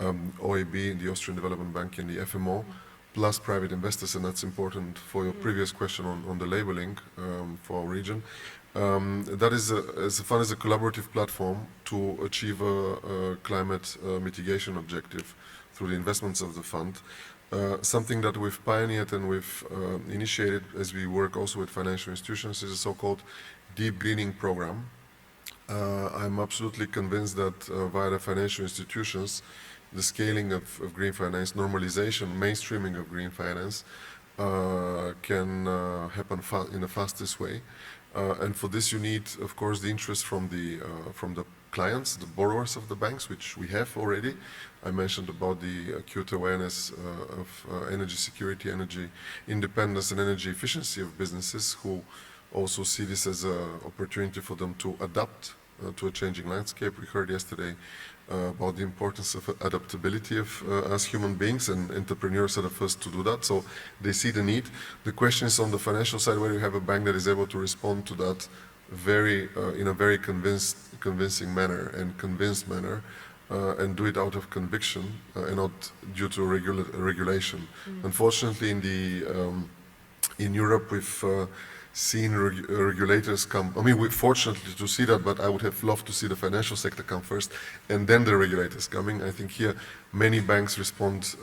OEB, the Austrian Development Bank, and the FMO, plus private investors, and that's important for your previous question on the labeling for our region. That is the fund is a collaborative platform to achieve a climate mitigation objective through the investments of the fund. Something that we've pioneered and we've initiated as we work also with financial institutions is a so-called deep greening program. I'm absolutely convinced that via the financial institutions, the scaling of green finance, normalization, mainstreaming of green finance can happen in the fastest way. And for this you need, of course, the interest from the clients, the borrowers of the banks, which we have already. I mentioned about the acute awareness of energy security, energy independence, and energy efficiency of businesses who also see this as an opportunity for them to adapt to a changing landscape. We heard yesterday about the importance of adaptability of us human beings, and entrepreneurs are the first to do that, so they see the need. The question is on the financial side, where you have a bank that is able to respond to that in a very convincing manner and convinced manner, and do it out of conviction and not due to regulation. Unfortunately, in Europe, we've seen regulators come. I mean, we're fortunate to see that, but I would have loved to see the financial sector come first and then the regulators coming. I think here many banks respond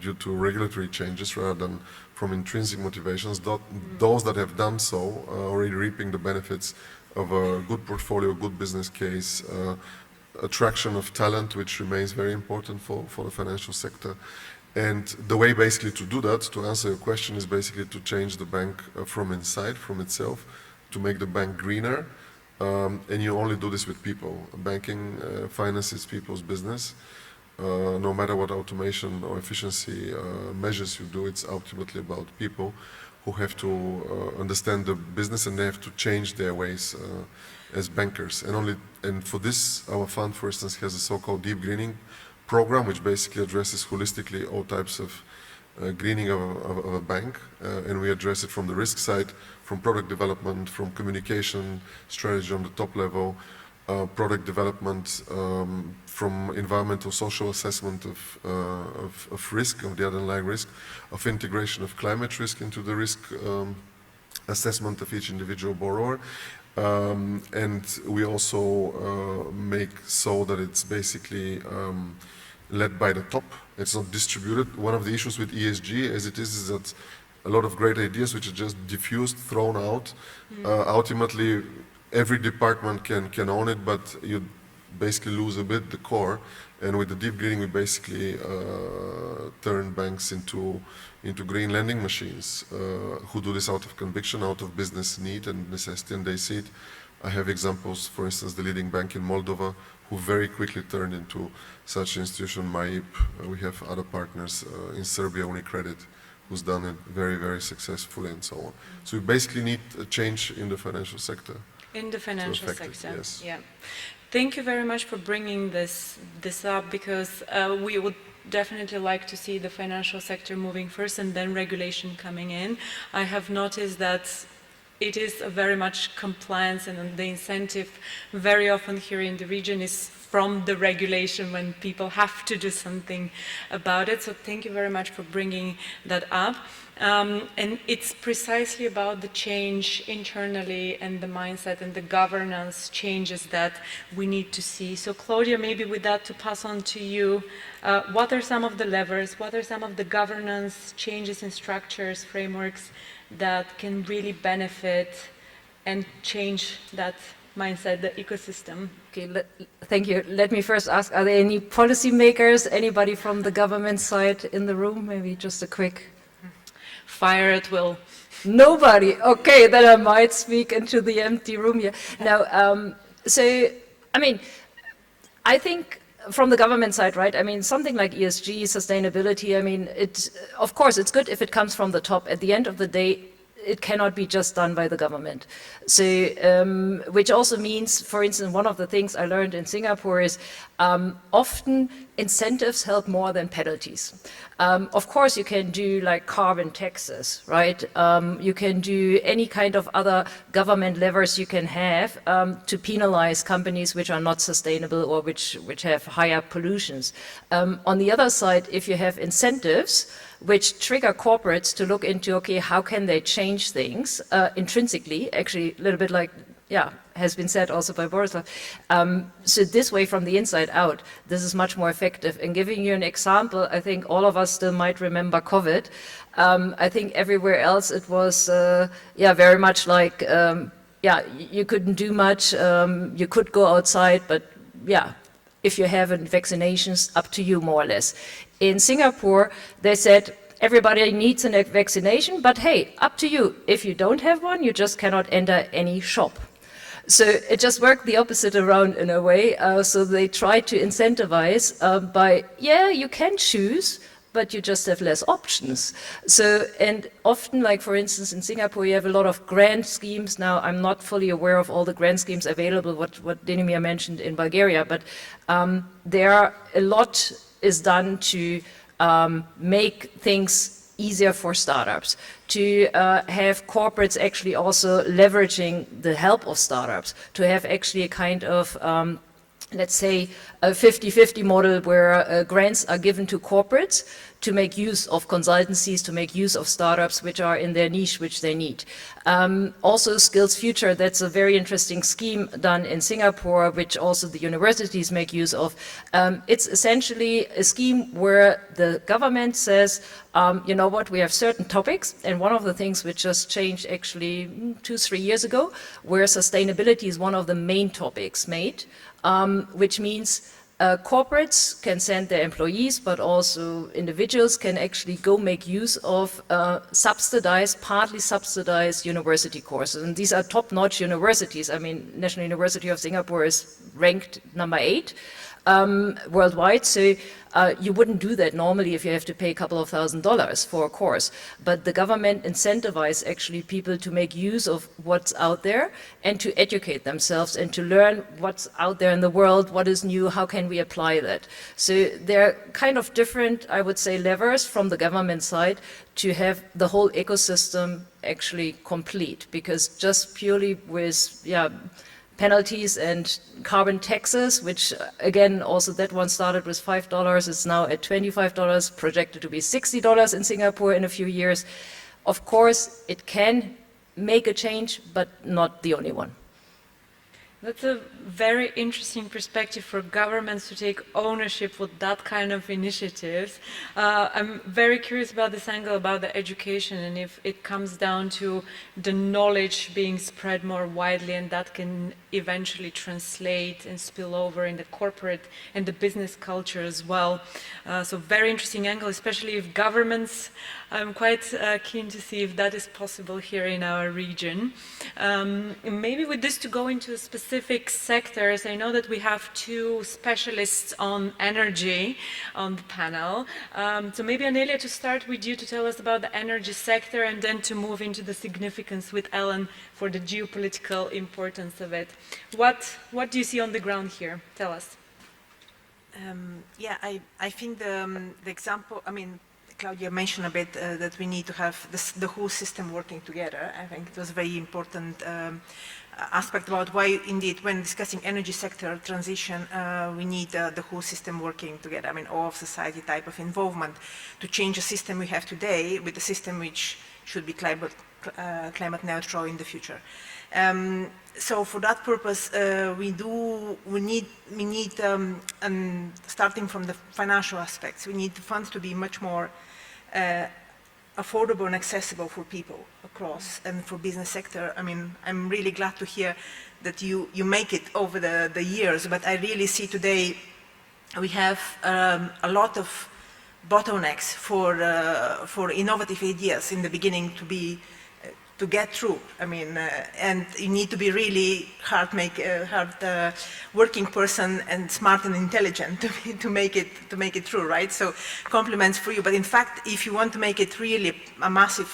due to regulatory changes rather than from intrinsic motivations. Those that have done so are already reaping the benefits of a good portfolio, good business case, attraction of talent, which remains very important for the financial sector. And the way basically to do that, to answer your question, is basically to change the bank from inside, from itself, to make the bank greener. And you only do this with people. Banking finances people's business. No matter what automation or efficiency measures you do, it's ultimately about people who have to understand the business, and they have to change their ways as bankers. And for this, our fund, for instance, has a so-called deep greening program, which basically addresses holistically all types of greening of a bank, and we address it from the risk side, from product development, from communication strategy on the top level, product development, from environmental social assessment of risk, of the underlying risk, of integration of climate risk into the risk assessment of each individual borrower. And we also make so that it's basically led by the top. It's not distributed. One of the issues with ESG as it is that a lot of great ideas which are just diffused, thrown out, ultimately every department can own it, but you basically lose a bit the core. And with the deep greening, we basically turn banks into green lending machines who do this out of conviction, out of business need and necessity, and they see it. I have examples, for instance, the leading bank in Moldova, who very quickly turned into such an institution, MAIP. We have other partners in Serbia, UniCredit, who's done it very, very successfully and so on. So we basically need a change in the financial sector. In the financial affect it, sector, yes. yeah. Thank you very much for bringing this up, because we would definitely like to see the financial sector moving first and then regulation coming in. I have noticed that it is a very much compliance, and the incentive very often here in the region is from the regulation when people have to do something about it. So thank you very much for bringing that up. And it's precisely about the change internally and the mindset and the governance changes that we need to see. So Claudia, maybe with that to pass on to you, what are some of the levers, what are some of the governance changes in structures, frameworks that can really benefit and change that mindset, the ecosystem? Okay, thank you. Let me first ask, are there any policymakers, anybody from the government side in the room? Maybe just a quick... Fire at will. Nobody. Okay, then I might speak into the empty room here. Now, so, I mean, I think from the government side, right, I mean, something like ESG, sustainability, I mean, of course, it's good if it comes from the top. At the end of the day, it cannot be just done by the government. So, which also means, for instance, one of the things I learned in Singapore is often incentives help more than penalties. Of course, you can do like carbon taxes, right? You can do any kind of other government levers you can have to penalize companies which are not sustainable or which have higher pollutions. On the other side, if you have incentives which trigger corporates to look into, okay, how can they change things intrinsically, actually a little bit like, yeah, has been said also by Borislav. So this way from the inside out, this is much more effective. And giving you an example, I think all of us still might remember COVID. I think everywhere else it was, yeah, very much like, yeah, you couldn't do much, you could go outside, but yeah, if you haven't vaccinations, up to you more or less. In Singapore, they said, everybody needs a vaccination, but hey, up to you. If you don't have one, you just cannot enter any shop. So it just worked the opposite around in a way. So they tried to incentivize by, yeah, you can choose, but you just have less options. So, and often, like for instance, in Singapore, you have a lot of grant schemes. Now, I'm not fully aware of all the grant schemes available, what Denimir mentioned in Bulgaria, but there are a lot is done to make things easier for startups, to have corporates actually also leveraging the help of startups, to have actually a kind of, let's say, a 50-50 model where grants are given to corporates to make use of consultancies, to make use of startups which are in their niche, which they need. Also Skills Future, that's a very interesting scheme done in Singapore, which also the universities make use of. It's essentially a scheme where the government says, you know what, we have certain topics, and one of the things which just changed actually 2-3 years ago, where sustainability is one of the main topics made, which means corporates can send their employees, but also individuals can actually go make use of partly subsidized university courses. And these are top-notch universities. I mean, National University of Singapore is ranked number 8 worldwide. So you wouldn't do that normally if you have to pay a couple of $1,000s for a course. But the government incentivizes actually people to make use of what's out there and to educate themselves and to learn what's out there in the world, what is new, how can we apply that. So there are kind of different, I would say, levers from the government side to have the whole ecosystem actually complete, because just purely with, yeah, penalties and carbon taxes, which again, also that one started with $5, it's now at $25, projected to be $60 in Singapore in a few years. Of course, it can make a change, but not the only one. That's a very interesting perspective for governments to take ownership with that kind of initiatives. I'm very curious about this angle about the education, and if it comes down to the knowledge being spread more widely, and that can eventually translate and spill over in the corporate and the business culture as well. So very interesting angle, especially if governments, I'm quite keen to see if that is possible here in our region. Maybe with this to go into a specific specific sectors. I know that we have two specialists on energy on the panel. So maybe Anelia, to start with you to tell us about the energy sector and then to move into the significance with Ellen for the geopolitical importance of it. What do you see on the ground here? Tell us. Yeah, I think the example, I mean, Claudia mentioned a bit that we need to have the whole system working together. I think it was a very important aspect about why, indeed, when discussing energy sector transition, we need the whole system working together. I mean, all of society type of involvement to change the system we have today with the system which should be climate neutral in the future. So for that purpose, we need starting from the financial aspects, we need the funds to be much more affordable and accessible for people across and for business sector. I mean, I'm really glad to hear that you make it over the years, but I really see today we have a lot of bottlenecks for innovative ideas in the beginning to get through. I mean, and you need to be really hard working person and smart and intelligent to make it through, right? So compliments for you. But in fact, if you want to make it really a massive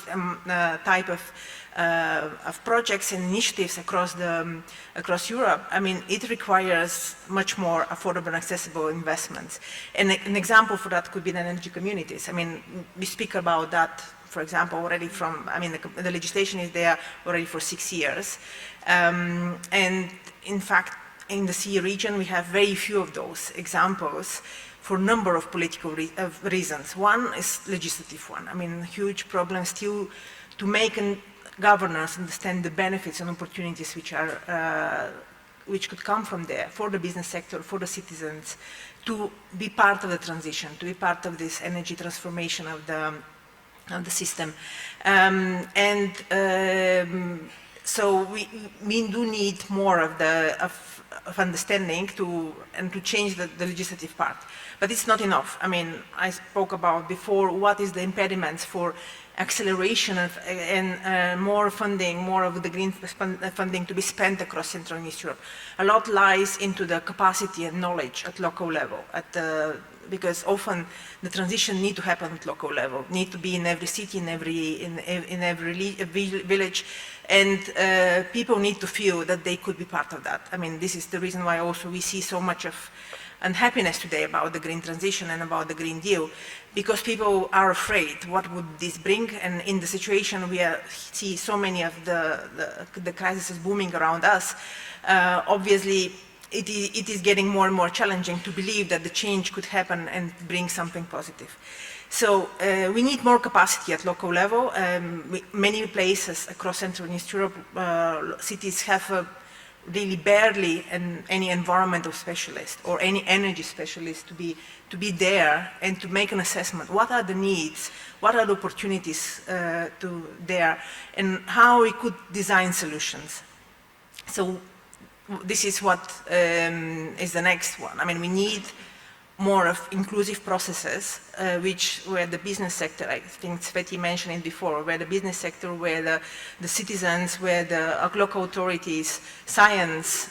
type of projects and initiatives across Europe, I mean, it requires much more affordable and accessible investments. And an example for that could be the energy communities. I mean, we speak about that, for example, already from, I mean, the legislation is there already for 6 years. And in fact, in the CE region, we have very few of those examples for a number of political reasons. One is legislative one. I mean, huge problem still to make governors understand the benefits and opportunities which could come from there for the business sector, for the citizens, to be part of the transition, to be part of this energy transformation of the system. So we do need more of understanding to change the legislative part. But it's not enough. I mean, I spoke about before what is the impediments for acceleration and more funding, more of the green funding to be spent across Central and East Europe. A lot lies into the capacity and knowledge at local level, because often the transition need to happen at local level, need to be in every city, in every village, and people need to feel that they could be part of that. I mean, this is the reason why also we see so much of unhappiness today about the green transition and about the Green Deal, because people are afraid what would this bring, and in the situation we see so many of the crises booming around us, obviously it is getting more and more challenging to believe that the change could happen and bring something positive. So we need more capacity at local level. Many places across Central and East Europe, cities have really barely any environmental specialist or any energy specialist to be there and to make an assessment. What are the needs? What are the opportunities there? And how we could design solutions. So this is what is the next one. I mean, we need more of inclusive processes, where the business sector, I think Sveti mentioned it before, where the business sector, where the citizens, where the local authorities, science,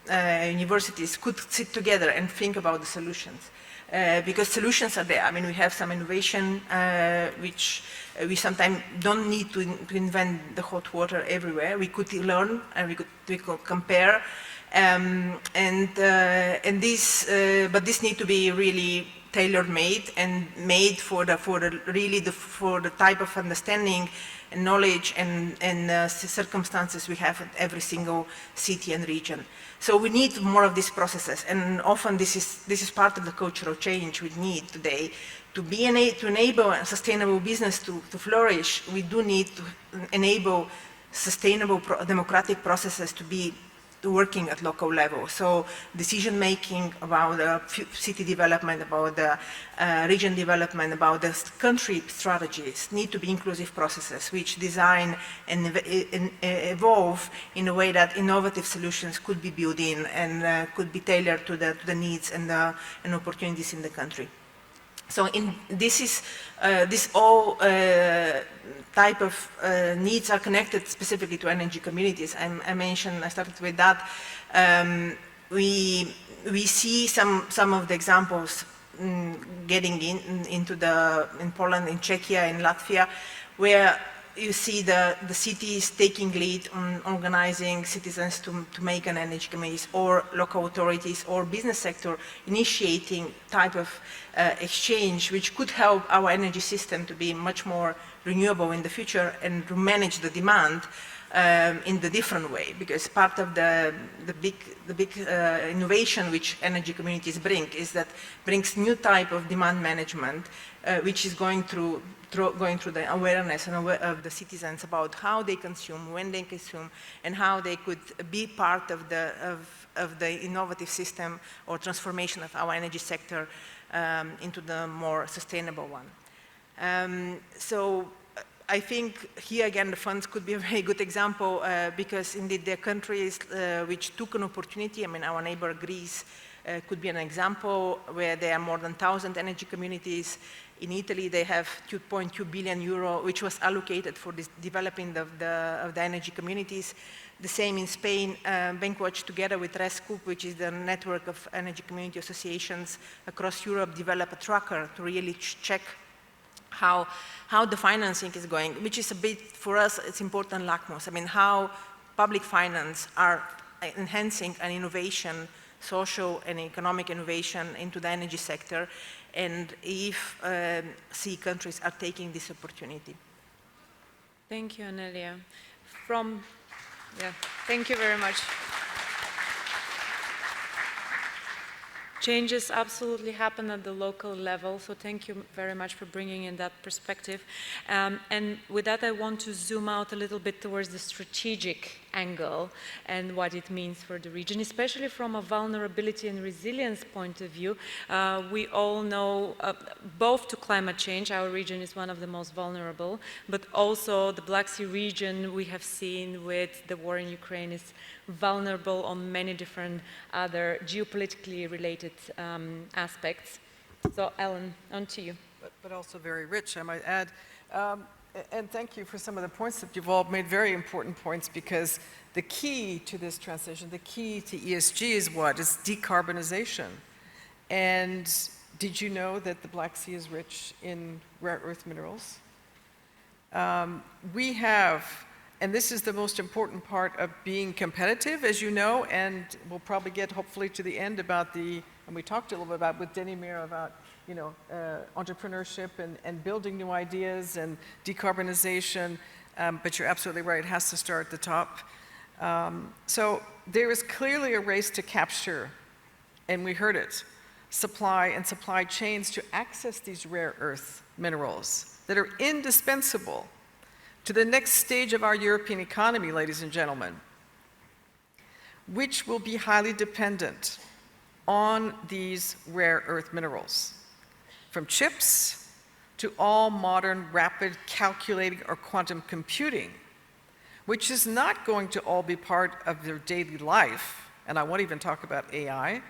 universities could sit together and think about the solutions. Because solutions are there. I mean, we have some innovation, which we sometimes don't need to invent the hot water everywhere. We could learn and we could compare. But this need to be really tailor-made and made for the type of understanding and knowledge and circumstances we have in every single city and region. So we need more of these processes, and often this is part of the cultural change we need today. To enable a sustainable business to flourish, we do need to enable sustainable democratic processes to be working at local level. So decision making about the city development, about the region development, about the country strategies need to be inclusive processes which design and evolve in a way that innovative solutions could be built in and could be tailored to the needs and opportunities in the country. So this all type of needs are connected specifically to energy communities. I started with that. We see some of the examples getting in Poland, in Czechia, in Latvia, where you see the cities taking lead on organizing citizens to make an energy committees, or local authorities or business sector initiating type of exchange, which could help our energy system to be much more renewable in the future and to manage the demand in the different way, because part of the big innovation which energy communities bring is that brings new type of demand management, which is going through the awareness of the citizens about how they consume, when they consume, and how they could be part of the innovative system or transformation of our energy sector into the more sustainable one. So I think here again the funds could be a very good example because indeed there are countries which took an opportunity. I mean, our neighbor Greece could be an example where there are more than 1,000 energy communities. In Italy, they have 2.2 billion euro, which was allocated for this developing of the energy communities. The same in Spain. Bankwatch, together with RESCUP, which is the network of energy community associations across Europe, developed a tracker to really check how the financing is going, which is a bit, for us, it's important litmus. I mean, how public finance are enhancing an innovation, social and economic innovation into the energy sector, and if countries are taking this opportunity. Thank you, Anelia. Thank you very much. Changes absolutely happen at the local level, so thank you very much for bringing in that perspective. And with that, I want to zoom out a little bit towards the strategic angle and what it means for the region, especially from a vulnerability and resilience point of view. We all know, both to climate change, our region is one of the most vulnerable, but also the Black Sea region we have seen with the war in Ukraine is vulnerable on many different other geopolitically related aspects. So Ellen, on to you. But also very rich, I might add. And thank you for some of the points that you've all made, very important points, because the key to this transition, the key to ESG is what? Is decarbonization. And did you know that the Black Sea is rich in rare earth minerals? We have, and this is the most important part of being competitive, as you know, and we'll probably get hopefully to the end about and we talked a little bit about with Denny Mir about entrepreneurship and building new ideas and decarbonization, but you're absolutely right, it has to start at the top. So there is clearly a race to capture, and we heard it, supply and supply chains to access these rare earth minerals that are indispensable to the next stage of our European economy, ladies and gentlemen, which will be highly dependent on these rare earth minerals. From chips to all modern rapid calculating or quantum computing, which is not going to all be part of their daily life, and I won't even talk about AI,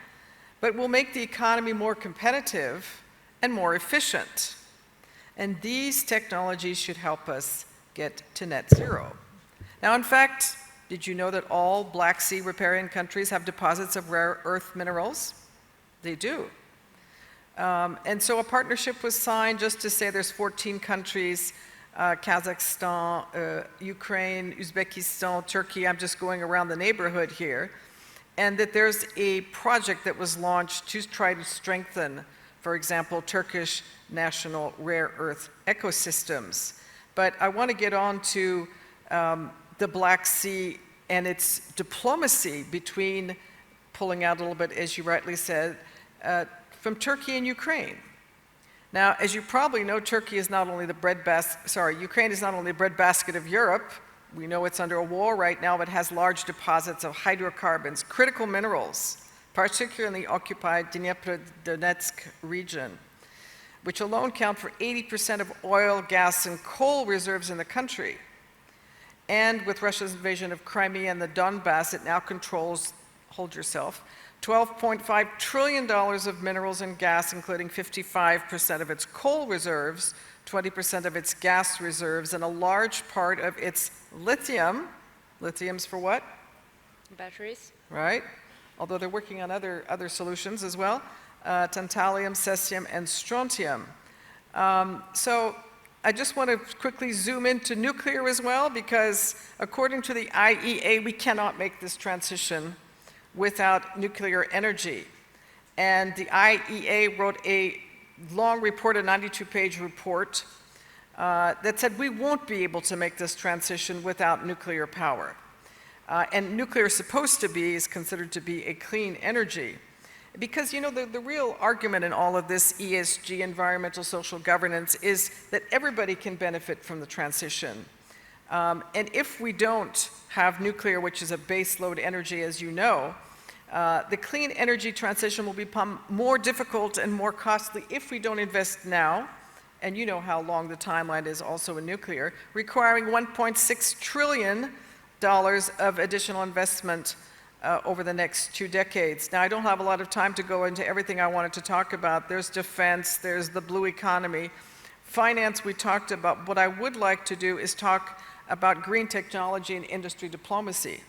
but will make the economy more competitive and more efficient. And these technologies should help us get to net zero. Now, in fact, did you know that all Black Sea riparian countries have deposits of rare earth minerals? They do. And so a partnership was signed, just to say there's 14 countries, Kazakhstan, Ukraine, Uzbekistan, Turkey, I'm just going around the neighborhood here, and that there's a project that was launched to try to strengthen, for example, Turkish national rare earth ecosystems. But I want to get on to the Black Sea and its diplomacy between, pulling out a little bit, as you rightly said, from Turkey and Ukraine. Now, as you probably know, Ukraine is not only the breadbasket of Europe. We know it's under a war right now, but has large deposits of hydrocarbons, critical minerals, particularly in the occupied Dnipro-Donetsk region, which alone count for 80% of oil, gas, and coal reserves in the country. And with Russia's invasion of Crimea and the Donbass, it now controls hold yourself, $12.5 trillion of minerals and gas, including 55% of its coal reserves, 20% of its gas reserves, and a large part of its lithium. Lithium's for what? Batteries. Right? Although they're working on other solutions as well. Tantalum, cesium, and strontium. So I just want to quickly zoom into nuclear as well, because according to the IEA, we cannot make this transition without nuclear energy. And the IEA wrote a long report, a 92-page report, that said we won't be able to make this transition without nuclear power. And nuclear is considered to be a clean energy. Because, you know, the real argument in all of this ESG, environmental social governance, is that everybody can benefit from the transition. And if we don't have nuclear, which is a base load energy, as you know, the clean energy transition will become more difficult and more costly if we don't invest now, and you know how long the timeline is also in nuclear, requiring $1.6 trillion of additional investment over the next 2 decades. Now, I don't have a lot of time to go into everything I wanted to talk about. There's defense, there's the blue economy. Finance, we talked about. What I would like to do is talk about green technology and industry diplomacy.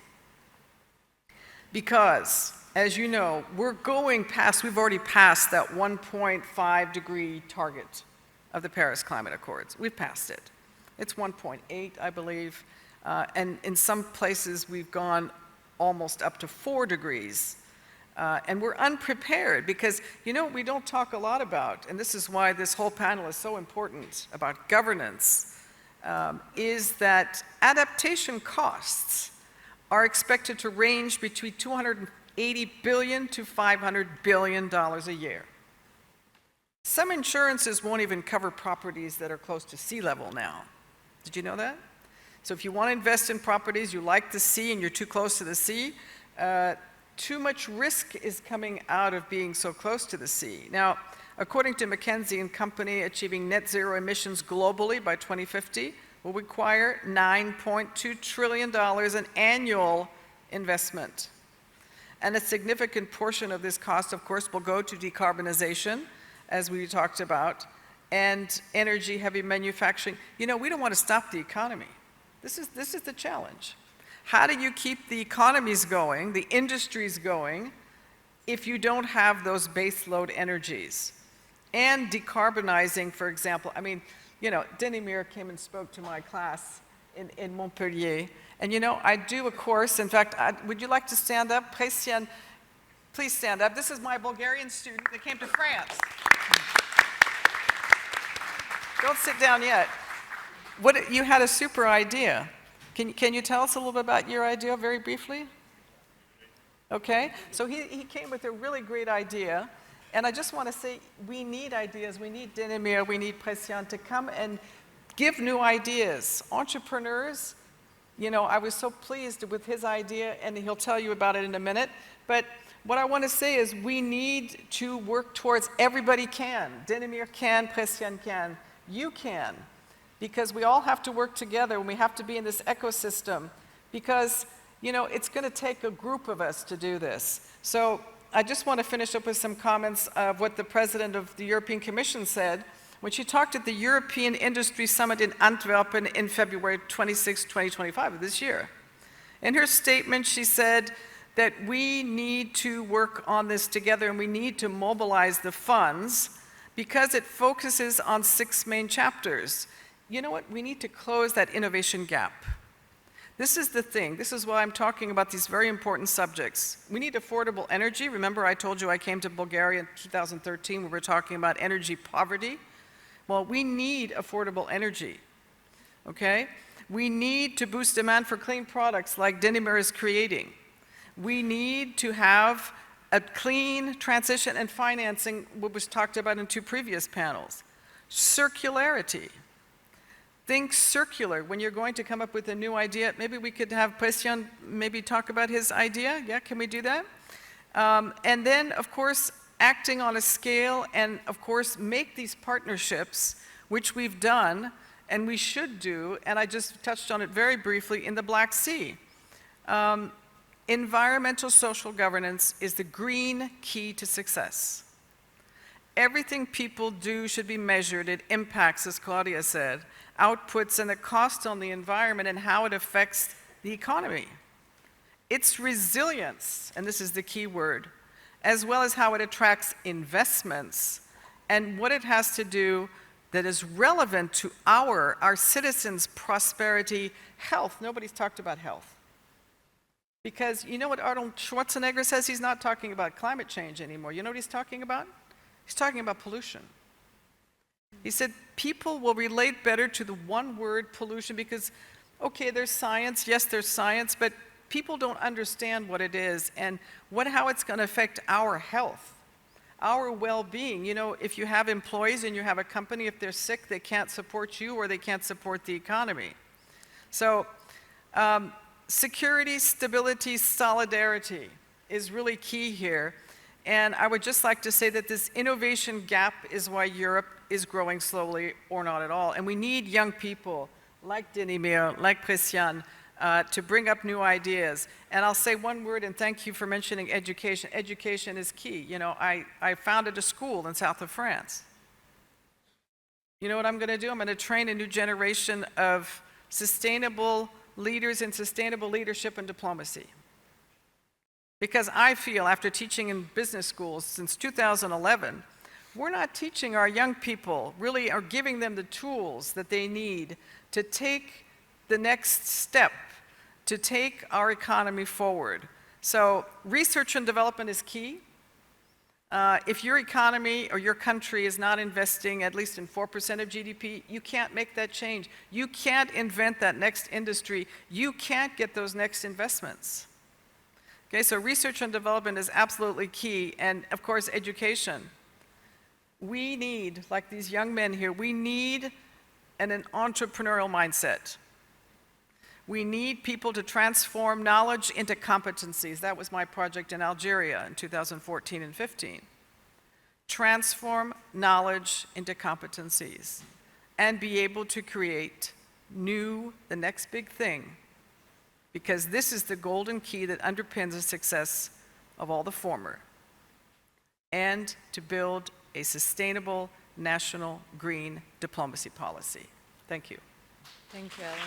Because, as you know, we've already passed that 1.5 degree target of the Paris Climate Accords. We've passed it. It's 1.8, I believe. And in some places, we've gone almost up to 4 degrees. And we're unprepared because, you know, we don't talk a lot about, and this is why this whole panel is so important about governance, is that adaptation costs are expected to range between $280 billion to $500 billion a year. Some insurances won't even cover properties that are close to sea level now. Did you know that? So if you want to invest in properties, you like the sea and you're too close to the sea, too much risk is coming out of being so close to the sea. Now, according to McKinsey & Company, achieving net zero emissions globally by 2050 will require $9.2 trillion in annual investment. And a significant portion of this cost, of course, will go to decarbonization, as we talked about, and energy-heavy manufacturing. You know, we don't want to stop the economy. This is the challenge. How do you keep the economies going, the industries going, if you don't have those base load energies? And decarbonizing, for example, I mean, you know, Denis came and spoke to my class in Montpellier. And you know, I do a course, in fact, would you like to stand up? Christian, please stand up. This is my Bulgarian student that came to France. Don't sit down yet. You had a super idea. Can you tell us a little bit about your idea very briefly? Okay, so he came with a really great idea. And I just want to say, we need ideas. We need Denis, we need Christian to come and give new ideas. Entrepreneurs, you know, I was so pleased with his idea, and he'll tell you about it in a minute. But what I want to say is we need to work towards everybody can. Denis can, Christian can, you can. Because we all have to work together, and we have to be in this ecosystem. Because, you know, it's going to take a group of us to do this. So I just want to finish up with some comments of what the President of the European Commission said when she talked at the European Industry Summit in Antwerp in February 26, 2025 of this year. In her statement, she said that we need to work on this together and we need to mobilize the funds because it focuses on 6 main chapters. You know what? We need to close that innovation gap. This is the thing. This is why I'm talking about these very important subjects. We need affordable energy. Remember, I told you I came to Bulgaria in 2013. We were talking about energy poverty. Well, we need affordable energy, okay? We need to boost demand for clean products like Denis is creating. We need to have a clean transition and financing, what was talked about in 2 previous panels. Circularity. Think circular. When you're going to come up with a new idea, maybe we could have Christian maybe talk about his idea. Yeah, can we do that? And then, of course, acting on a scale and, of course, make these partnerships, which we've done and we should do, and I just touched on it very briefly, in the Black Sea. Environmental social governance is the green key to success. Everything people do should be measured. It impacts, as Claudia said, outputs and the cost on the environment and how it affects the economy. Its resilience, and this is the key word, as well as how it attracts investments and what it has to do that is relevant to our citizens' prosperity, health. Nobody's talked about health. Because you know what Arnold Schwarzenegger says? He's not talking about climate change anymore. You know what he's talking about? He's talking about pollution. He said people will relate better to the one word pollution because, okay, there's science, yes, there's science, but people don't understand what it is and how it's going to affect our health, our well-being. You know, if you have employees and you have a company, if they're sick, they can't support you or they can't support the economy. So security, stability, solidarity is really key here. And I would just like to say that this innovation gap is why Europe is growing slowly or not at all. And we need young people like Denimir, like Christian, to bring up new ideas. And I'll say one word, and thank you for mentioning education. Education is key. You know, I founded a school in south of France. You know what I'm going to do? I'm going to train a new generation of sustainable leaders in sustainable leadership and diplomacy. Because I feel, after teaching in business schools since 2011, we're not teaching our young people, really are giving them the tools that they need to take the next step, to take our economy forward. So research and development is key. If your economy or your country is not investing at least in 4% of GDP, you can't make that change. You can't invent that next industry. You can't get those next investments. Okay, so research and development is absolutely key, and of course education. We need, like these young men here, we need an entrepreneurial mindset. We need people to transform knowledge into competencies. That was my project in Algeria in 2014 and 15. Transform knowledge into competencies and be able to create the next big thing. Because this is the golden key that underpins the success of all the former. And to build a sustainable national green diplomacy policy. Thank you. Thank you, Ellen.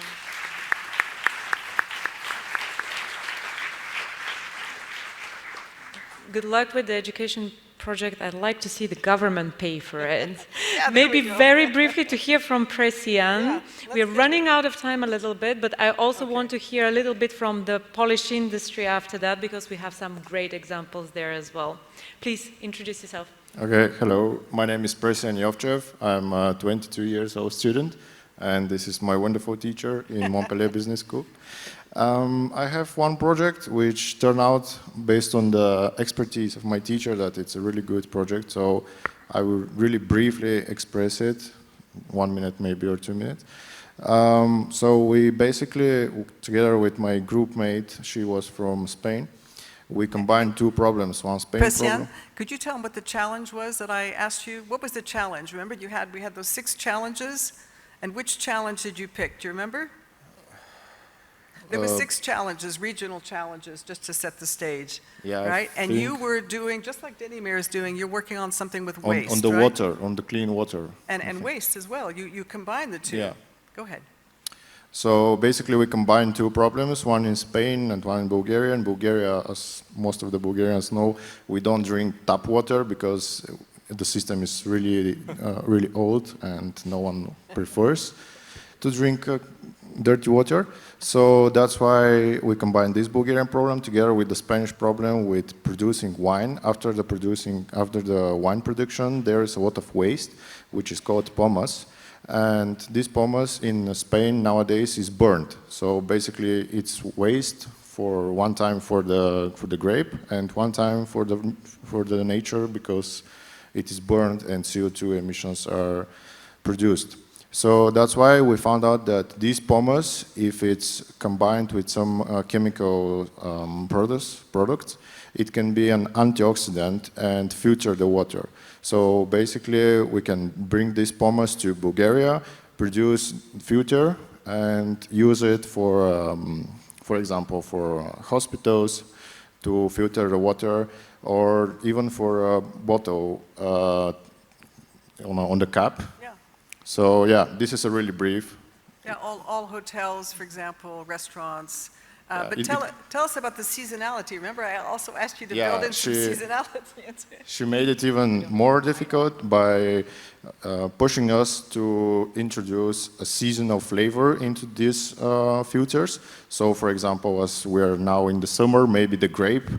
Good luck with the education project. I'd like to see the government pay for it. Yeah, Maybe we go. very briefly to hear from Presian. Yeah, We are running out of time a little bit, but I also want to hear a little bit from the Polish industry after that, because we have some great examples there as well. Please introduce yourself. Okay, hello. My name is Presian Jovchev. I'm a 22 years old student, and this is my wonderful teacher in Montpellier Business School. I have one project which turned out, based on the expertise of my teacher, that it's a really good project. So I will really briefly express it, 1 minute maybe or 2 minutes. So we basically, together with my group mate, she was from Spain, we combined two problems, one Spain problem. Could you tell them what the challenge was that I asked you? What was the challenge? Remember we had those 6 challenges, and which challenge did you pick? Do you remember? There were 6 challenges, regional challenges, just to set the stage, yeah, right? And you were doing, just like Denimir is doing, you're working on something with waste, on the right? water, on the clean water. And waste as well. You combine the two. Yeah. Go ahead. So basically we combined two problems, one in Spain and one in Bulgaria. In Bulgaria, as most of the Bulgarians know, we don't drink tap water because the system is really, really old and no one prefers to drink dirty water. So that's why we combined this Bulgarian problem together with the Spanish problem with producing wine. After the wine production, there is a lot of waste, which is called pomace. And this pomace in Spain nowadays is burned. So basically it's waste for one time for the grape and one time for the nature, because it is burned and CO2 emissions are produced. So that's why we found out that this pomace, if it's combined with some chemical products, it can be an antioxidant and filter the water. So basically, we can bring this pomace to Bulgaria, produce filter, and use it for for example, for hospitals to filter the water, or even for a bottle on the cap. Yeah. So yeah, this is a really brief. Yeah, all hotels, for example, restaurants. Yeah, But tell us about the seasonality. Remember, I also asked you to Yeah, build in some seasonality. She made it even more difficult by pushing us to introduce a seasonal flavor into these filters. So, for example, as we're now in the summer, maybe the grape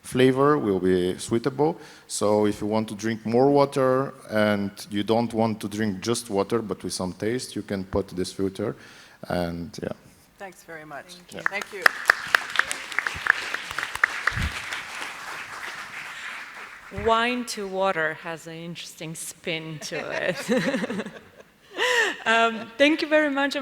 flavor will be suitable. So if you want to drink more water and you don't want to drink just water but with some taste, you can put this filter. And yeah. Thanks very much. Thank you. Thank you. Wine to water has an interesting spin to it. Thank you very much.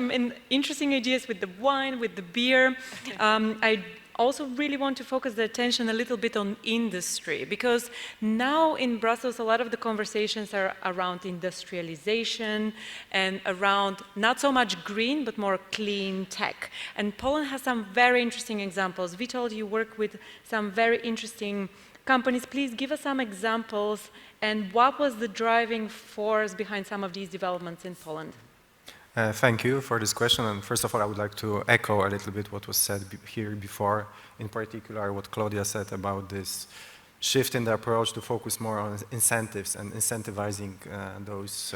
Interesting ideas with the wine, with the beer. I also really want to focus the attention a little bit on industry, because now in Brussels, a lot of the conversations are around industrialization and around not so much green, but more clean tech. And Poland has some very interesting examples. Witold, you work with some very interesting companies. Please give us some examples, and what was the driving force behind some of these developments in Poland? Thank you for this question. And first of all, I would like to echo a little bit what was said here before, in particular what Claudia said about this shift in the approach to focus more on incentives and incentivizing those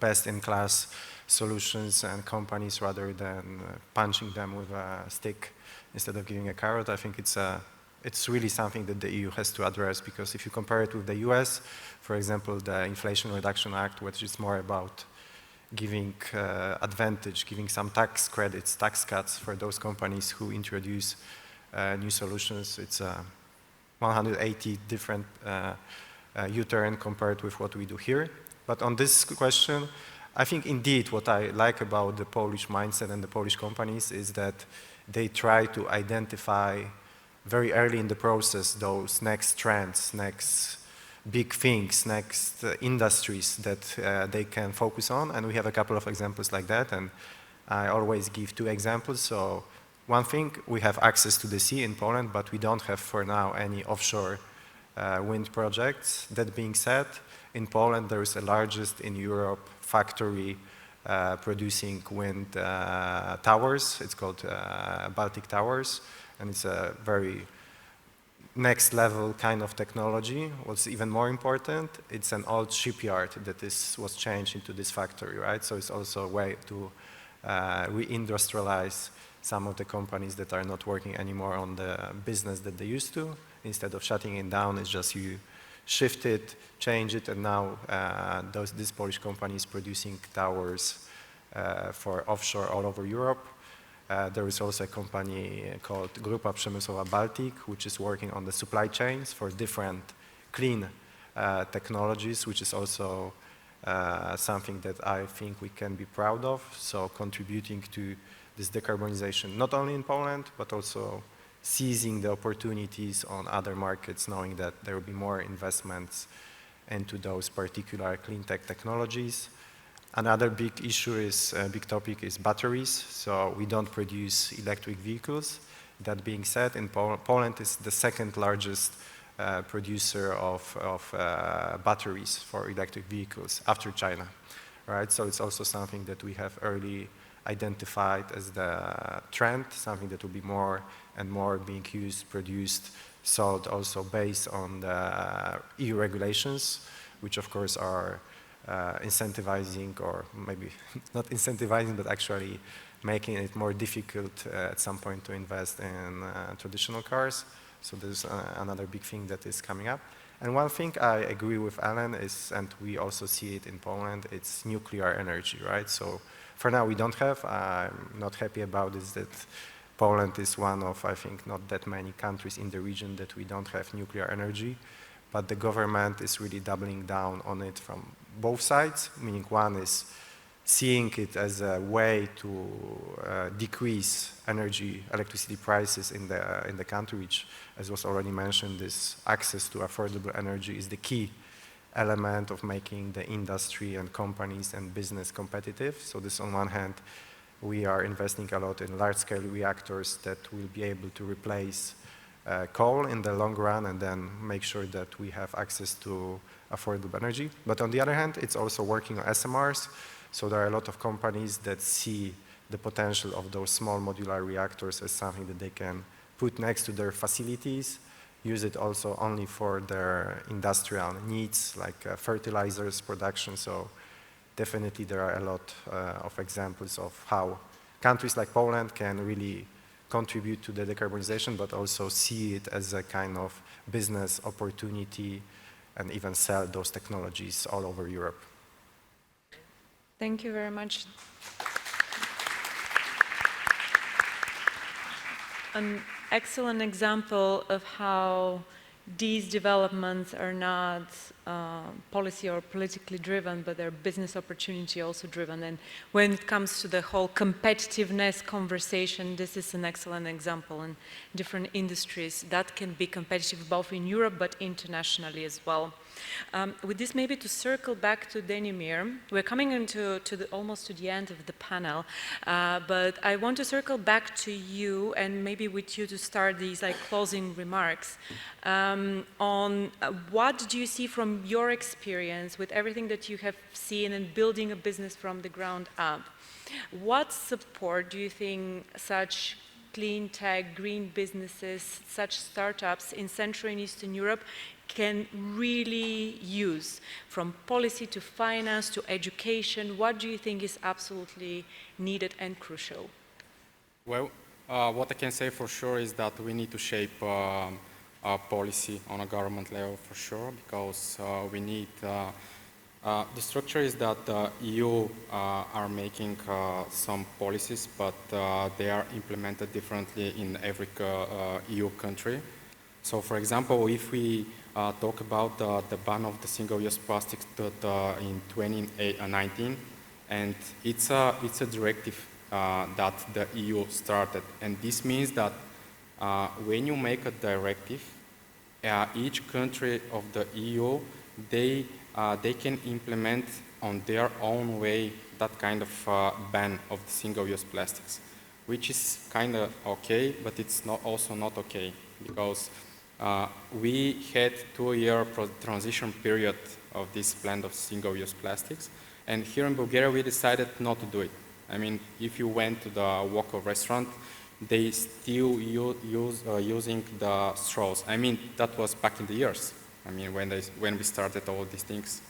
best-in-class solutions and companies rather than punching them with a stick instead of giving a carrot. I think it's really something that the EU has to address, because if you compare it with the US, for example, the Inflation Reduction Act, which is more about giving advantage, giving some tax credits, tax cuts for those companies who introduce new solutions. It's 180 different U-turn compared with what we do here. But on this question, I think indeed what I like about the Polish mindset and the Polish companies is that they try to identify very early in the process those next trends, next big things, next industries that they can focus on. And we have a couple of examples like that. And I always give two examples. So one thing, we have access to the sea in Poland, but we don't have for now any offshore wind projects. That being said, in Poland, there is the largest in Europe factory producing wind towers. It's called Baltic Towers. And it's a very next level kind of technology. What's even more important, it's an old shipyard that was changed into this factory, right? So it's also a way to reindustrialize some of the companies that are not working anymore on the business that they used to. Instead of shutting it down, it's just you shift it, change it, and now this Polish company is producing towers for offshore all over Europe. There is also a company called Grupa Przemysłowa Baltic, which is working on the supply chains for different clean technologies, which is also something that I think we can be proud of. So contributing to this decarbonization, not only in Poland, but also seizing the opportunities on other markets, knowing that there will be more investments into those particular clean tech technologies. Another big issue big topic is batteries. So we don't produce electric vehicles. That being said, in Poland is the second largest producer of batteries for electric vehicles after China, right? So it's also something that we have early identified as the trend, something that will be more and more being used, produced, sold also based on the EU regulations, which of course are incentivizing, or maybe not incentivizing, but actually making it more difficult at some point to invest in traditional cars. So there's another big thing that is coming up. And one thing I agree with Alan is, and we also see it in Poland, it's nuclear energy, right? So for now we don't have, I'm not happy about this, that Poland is one of, I think, not that many countries in the region that we don't have nuclear energy. But the government is really doubling down on it from both sides, meaning one is seeing it as a way to decrease electricity prices in the country, which, as was already mentioned, this access to affordable energy is the key element of making the industry and companies and business competitive. So this, on one hand, we are investing a lot in large-scale reactors that will be able to replace coal in the long run and then make sure that we have access to affordable energy. But on the other hand, it's also working on SMRs. So there are a lot of companies that see the potential of those small modular reactors as something that they can put next to their facilities, use it also only for their industrial needs, like fertilizers production. So definitely there are a lot of examples of how countries like Poland can really contribute to the decarbonization, but also see it as a kind of business opportunity and even sell those technologies all over Europe. Thank you very much. An excellent example of how these developments are not policy or politically driven, but they're business opportunity also driven. And when it comes to the whole competitiveness conversation, this is an excellent example in different industries that can be competitive both in Europe but internationally as well. With this, maybe to circle back to Denimir, we're coming into almost to the end of the panel, but I want to circle back to you and maybe with you to start these closing remarks on what do you see from your experience with everything that you have seen in building a business from the ground up. What support do you think such clean tech, green businesses, such startups in Central and Eastern Europe can really use, from policy to finance to education? What do you think is absolutely needed and crucial? Well, what I can say for sure is that we need to shape our policy on a government level for sure, because we need, the structure is that the EU are making some policies, but they are implemented differently in every EU country. So for example, if we talk about the ban of the single-use plastics in 2019, and it's a directive that the EU started, and this means that when you make a directive, each country of the EU, they can implement on their own way that kind of ban of the single-use plastics, which is kind of okay, but it's also not okay, because we had 2-year transition period of this ban of single-use plastics, and here in Bulgaria we decided not to do it. I mean, if you went to the local restaurant, they still using the straws. I mean, that was back in the years. I mean, when we started all these things.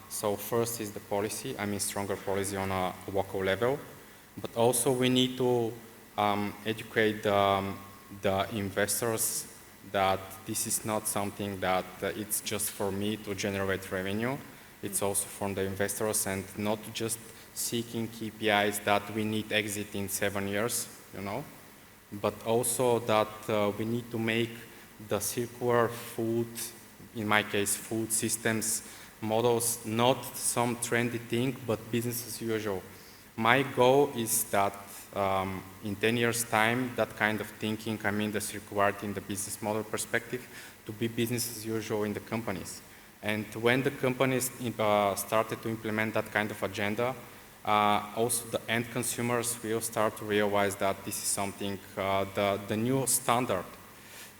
So first is the policy. I mean, stronger policy on a local level, but also we need to educate the investors that this is not something that it's just for me to generate revenue. It's also from the investors, and not just seeking KPIs that we need exit in 7 years, you know, but also that we need to make the circular food, in my case, food systems models, not some trendy thing, but business as usual. My goal is that in 10 years' time, that kind of thinking, I mean the circularity in the business model perspective, to be business as usual in the companies. And when the companies started to implement that kind of agenda, also the end consumers will start to realize that this is something, the new standard.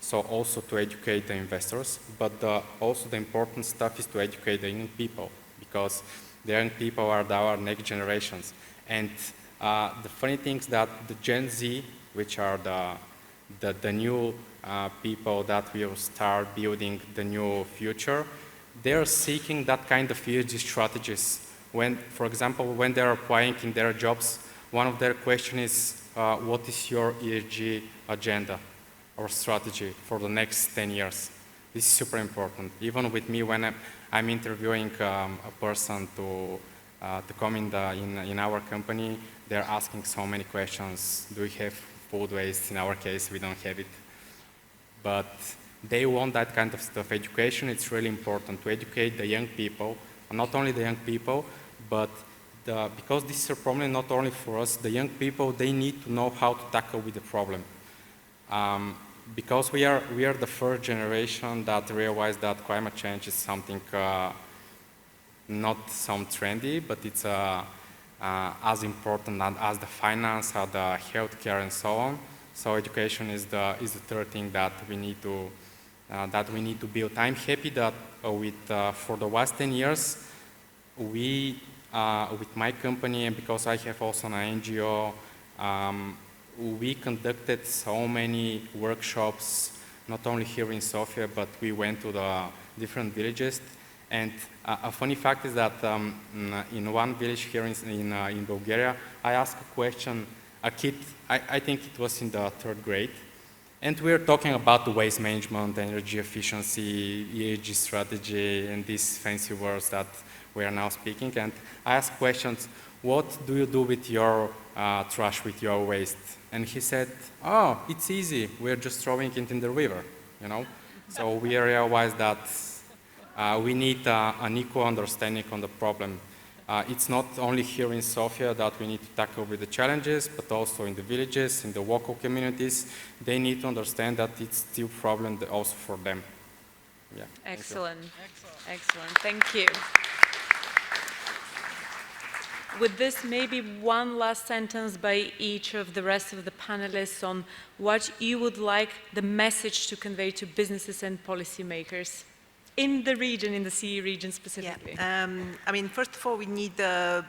So also to educate the investors, but also the important stuff is to educate the young people, because the young people are our next generations. And the funny thing is that the Gen Z, which are the new people that will start building the new future, they're seeking that kind of ESG strategies. When, for example, when they're applying in their jobs, one of their questions is, what is your ESG agenda or strategy for the next 10 years? This is super important. Even with me, when I'm interviewing a person to come in our company, they're asking so many questions. Do we have food waste? In our case, we don't have it. But they want that kind of stuff. Education, it's really important to educate the young people, not only the young people, but because this is a problem not only for us, the young people, they need to know how to tackle with the problem. Because we are the first generation that realized that climate change is something not some trendy, but it's as important as the finance, as the healthcare, and so on. So education is the third thing that we need to build. I'm happy that for the last 10 years, we with my company, and because I have also an NGO, we conducted so many workshops, not only here in Sofia, but we went to the different villages. And a funny fact is that in one village here in Bulgaria, I asked a question, a kid, I think it was in the 3rd grade, and we were talking about the waste management, energy efficiency, ESG strategy, and these fancy words that we are now speaking. And I asked questions, what do you do with your trash, with your waste? And he said, oh, it's easy, we're just throwing it in the river, you know? So we realized that we need an equal understanding on the problem. It's not only here in Sofia that we need to tackle with the challenges, but also in the villages, in the local communities. They need to understand that it's still a problem also for them. Yeah. Excellent. Excellent. Thank you. With this, maybe one last sentence by each of the rest of the panelists on what you would like the message to convey to businesses and policymakers in the region, in the CE region specifically. Yeah. I mean, first of all, we need a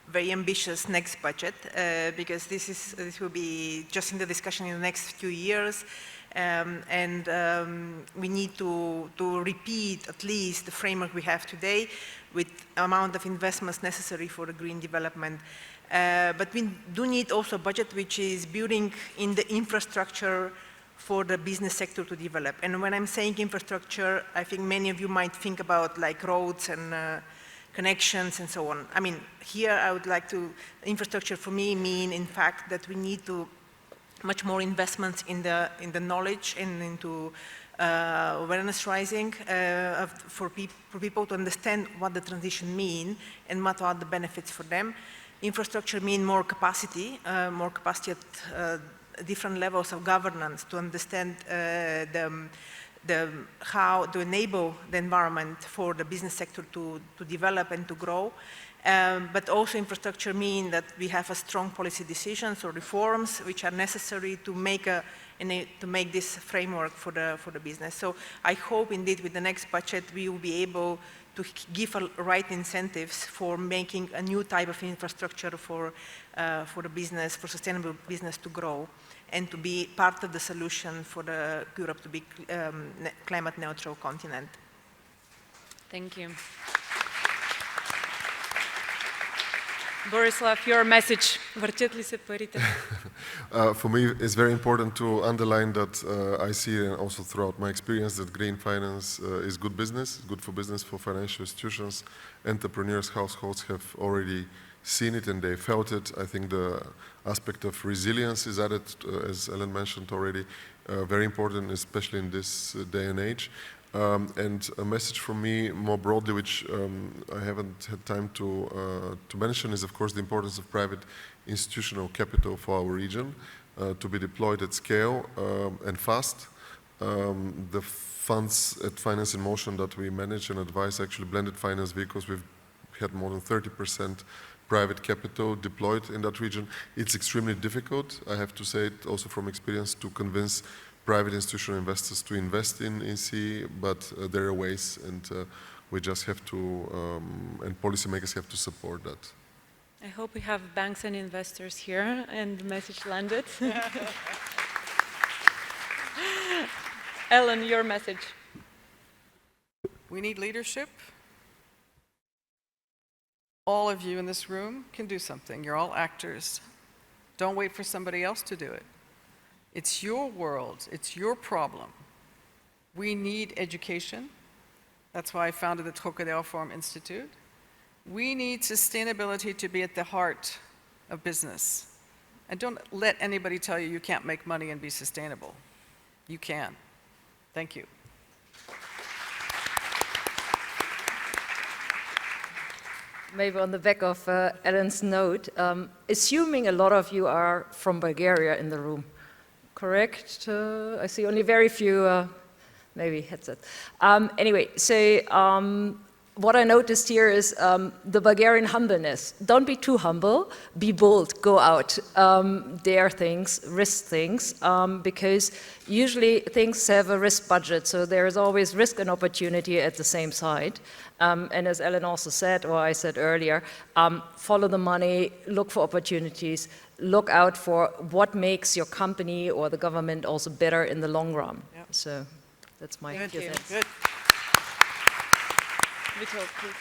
very ambitious next budget because this will be just in the discussion in the next few years. We need to repeat at least the framework we have today with amount of investments necessary for the green development. But we do need also a budget which is building in the infrastructure for the business sector to develop. And when I'm saying infrastructure, I think many of you might think about like roads and connections and so on. I mean, here I would like to, infrastructure for me mean in fact that we need to much more investments in the knowledge and into awareness raising for people to understand what the transition means and what are the benefits for them. Infrastructure means more capacity at different levels of governance to understand how to enable the environment for the business sector to develop and to grow. But also infrastructure means that we have a strong policy decisions or reforms which are necessary to make this framework for the business. So I hope indeed with the next budget we will be able to give right incentives for making a new type of infrastructure for the business, for sustainable business to grow and to be part of the solution for Europe to be climate neutral continent. Thank you. Borislav, your message. Въртят ли се парите? For me, it's very important to underline that I see, and also throughout my experience, that green finance is good business, good for business, for financial institutions. Entrepreneurs, households have already seen it and they felt it. I think the aspect of resilience is added, as Ellen mentioned already, very important, especially in this day and age. And a message from me more broadly, which I haven't had time to mention, is of course the importance of private institutional capital for our region to be deployed at scale and fast. The funds at Finance in Motion that we manage and advise, actually blended finance vehicles, we've had more than 30% private capital deployed in that region. It's extremely difficult, I have to say it also from experience, to convince private institutional investors to invest in CE, but there are ways, and we just have to, and policymakers have to support that. I hope we have banks and investors here and the message landed. Ellen, your message. We need leadership. All of you in this room can do something. You're all actors. Don't wait for somebody else to do it. It's your world, it's your problem. We need education. That's why I founded the Trocadero Forum Institute. We need sustainability to be at the heart of business. And don't let anybody tell you you can't make money and be sustainable. You can. Thank you. Maybe on the back of Ellen's note, assuming a lot of you are from Bulgaria in the room, correct? I see only very few, maybe headset. Anyway, so what I noticed here is the Bulgarian humbleness. Don't be too humble, be bold, go out, dare things, risk things, because usually things have a risk budget, so there is always risk and opportunity at the same side. And as Ellen also said, or I said earlier, follow the money, look for opportunities, look out for what makes your company or the government also better in the long run. Yep. So that's my Thank few you. things. Good. Vito, please.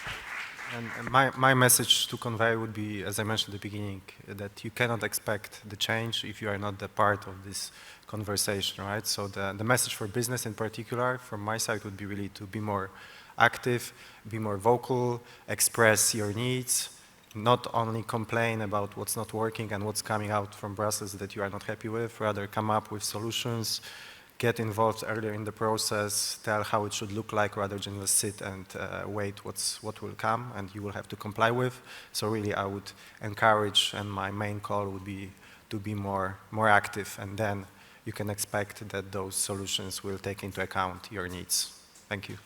And my message to convey would be, as I mentioned at the beginning, that you cannot expect the change if you are not the part of this conversation, right? So the message for business in particular, from my side, would be really to be more active, be more vocal, express your needs, not only complain about what's not working and what's coming out from Brussels that you are not happy with, rather come up with solutions, get involved earlier in the process, tell how it should look like rather than just sit and wait what will come and you will have to comply with. So really I would encourage, and my main call would be to be more active, and then you can expect that those solutions will take into account your needs. Thank you.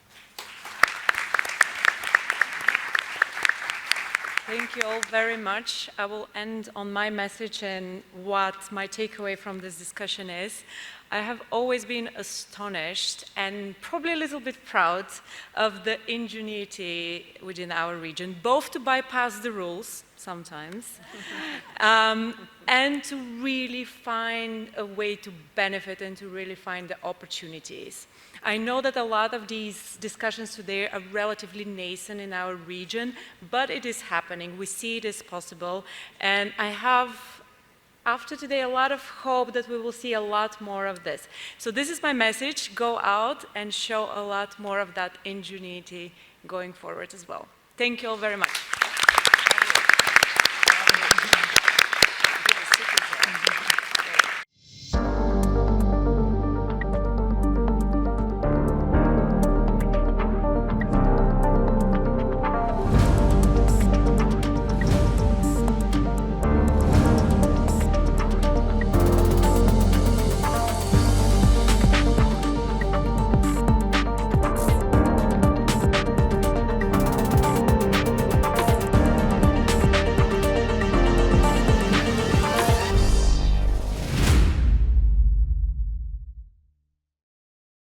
Thank you all very much. I will end on my message and what my takeaway from this discussion is. I have always been astonished and probably a little bit proud of the ingenuity within our region, both to bypass the rules sometimes and to really find a way to benefit and to really find the opportunities. I know that a lot of these discussions today are relatively nascent in our region, but it is happening. We see it is possible, and I have, after today, a lot of hope that we will see a lot more of this. So this is my message: go out and show a lot more of that ingenuity going forward as well. Thank you all very much.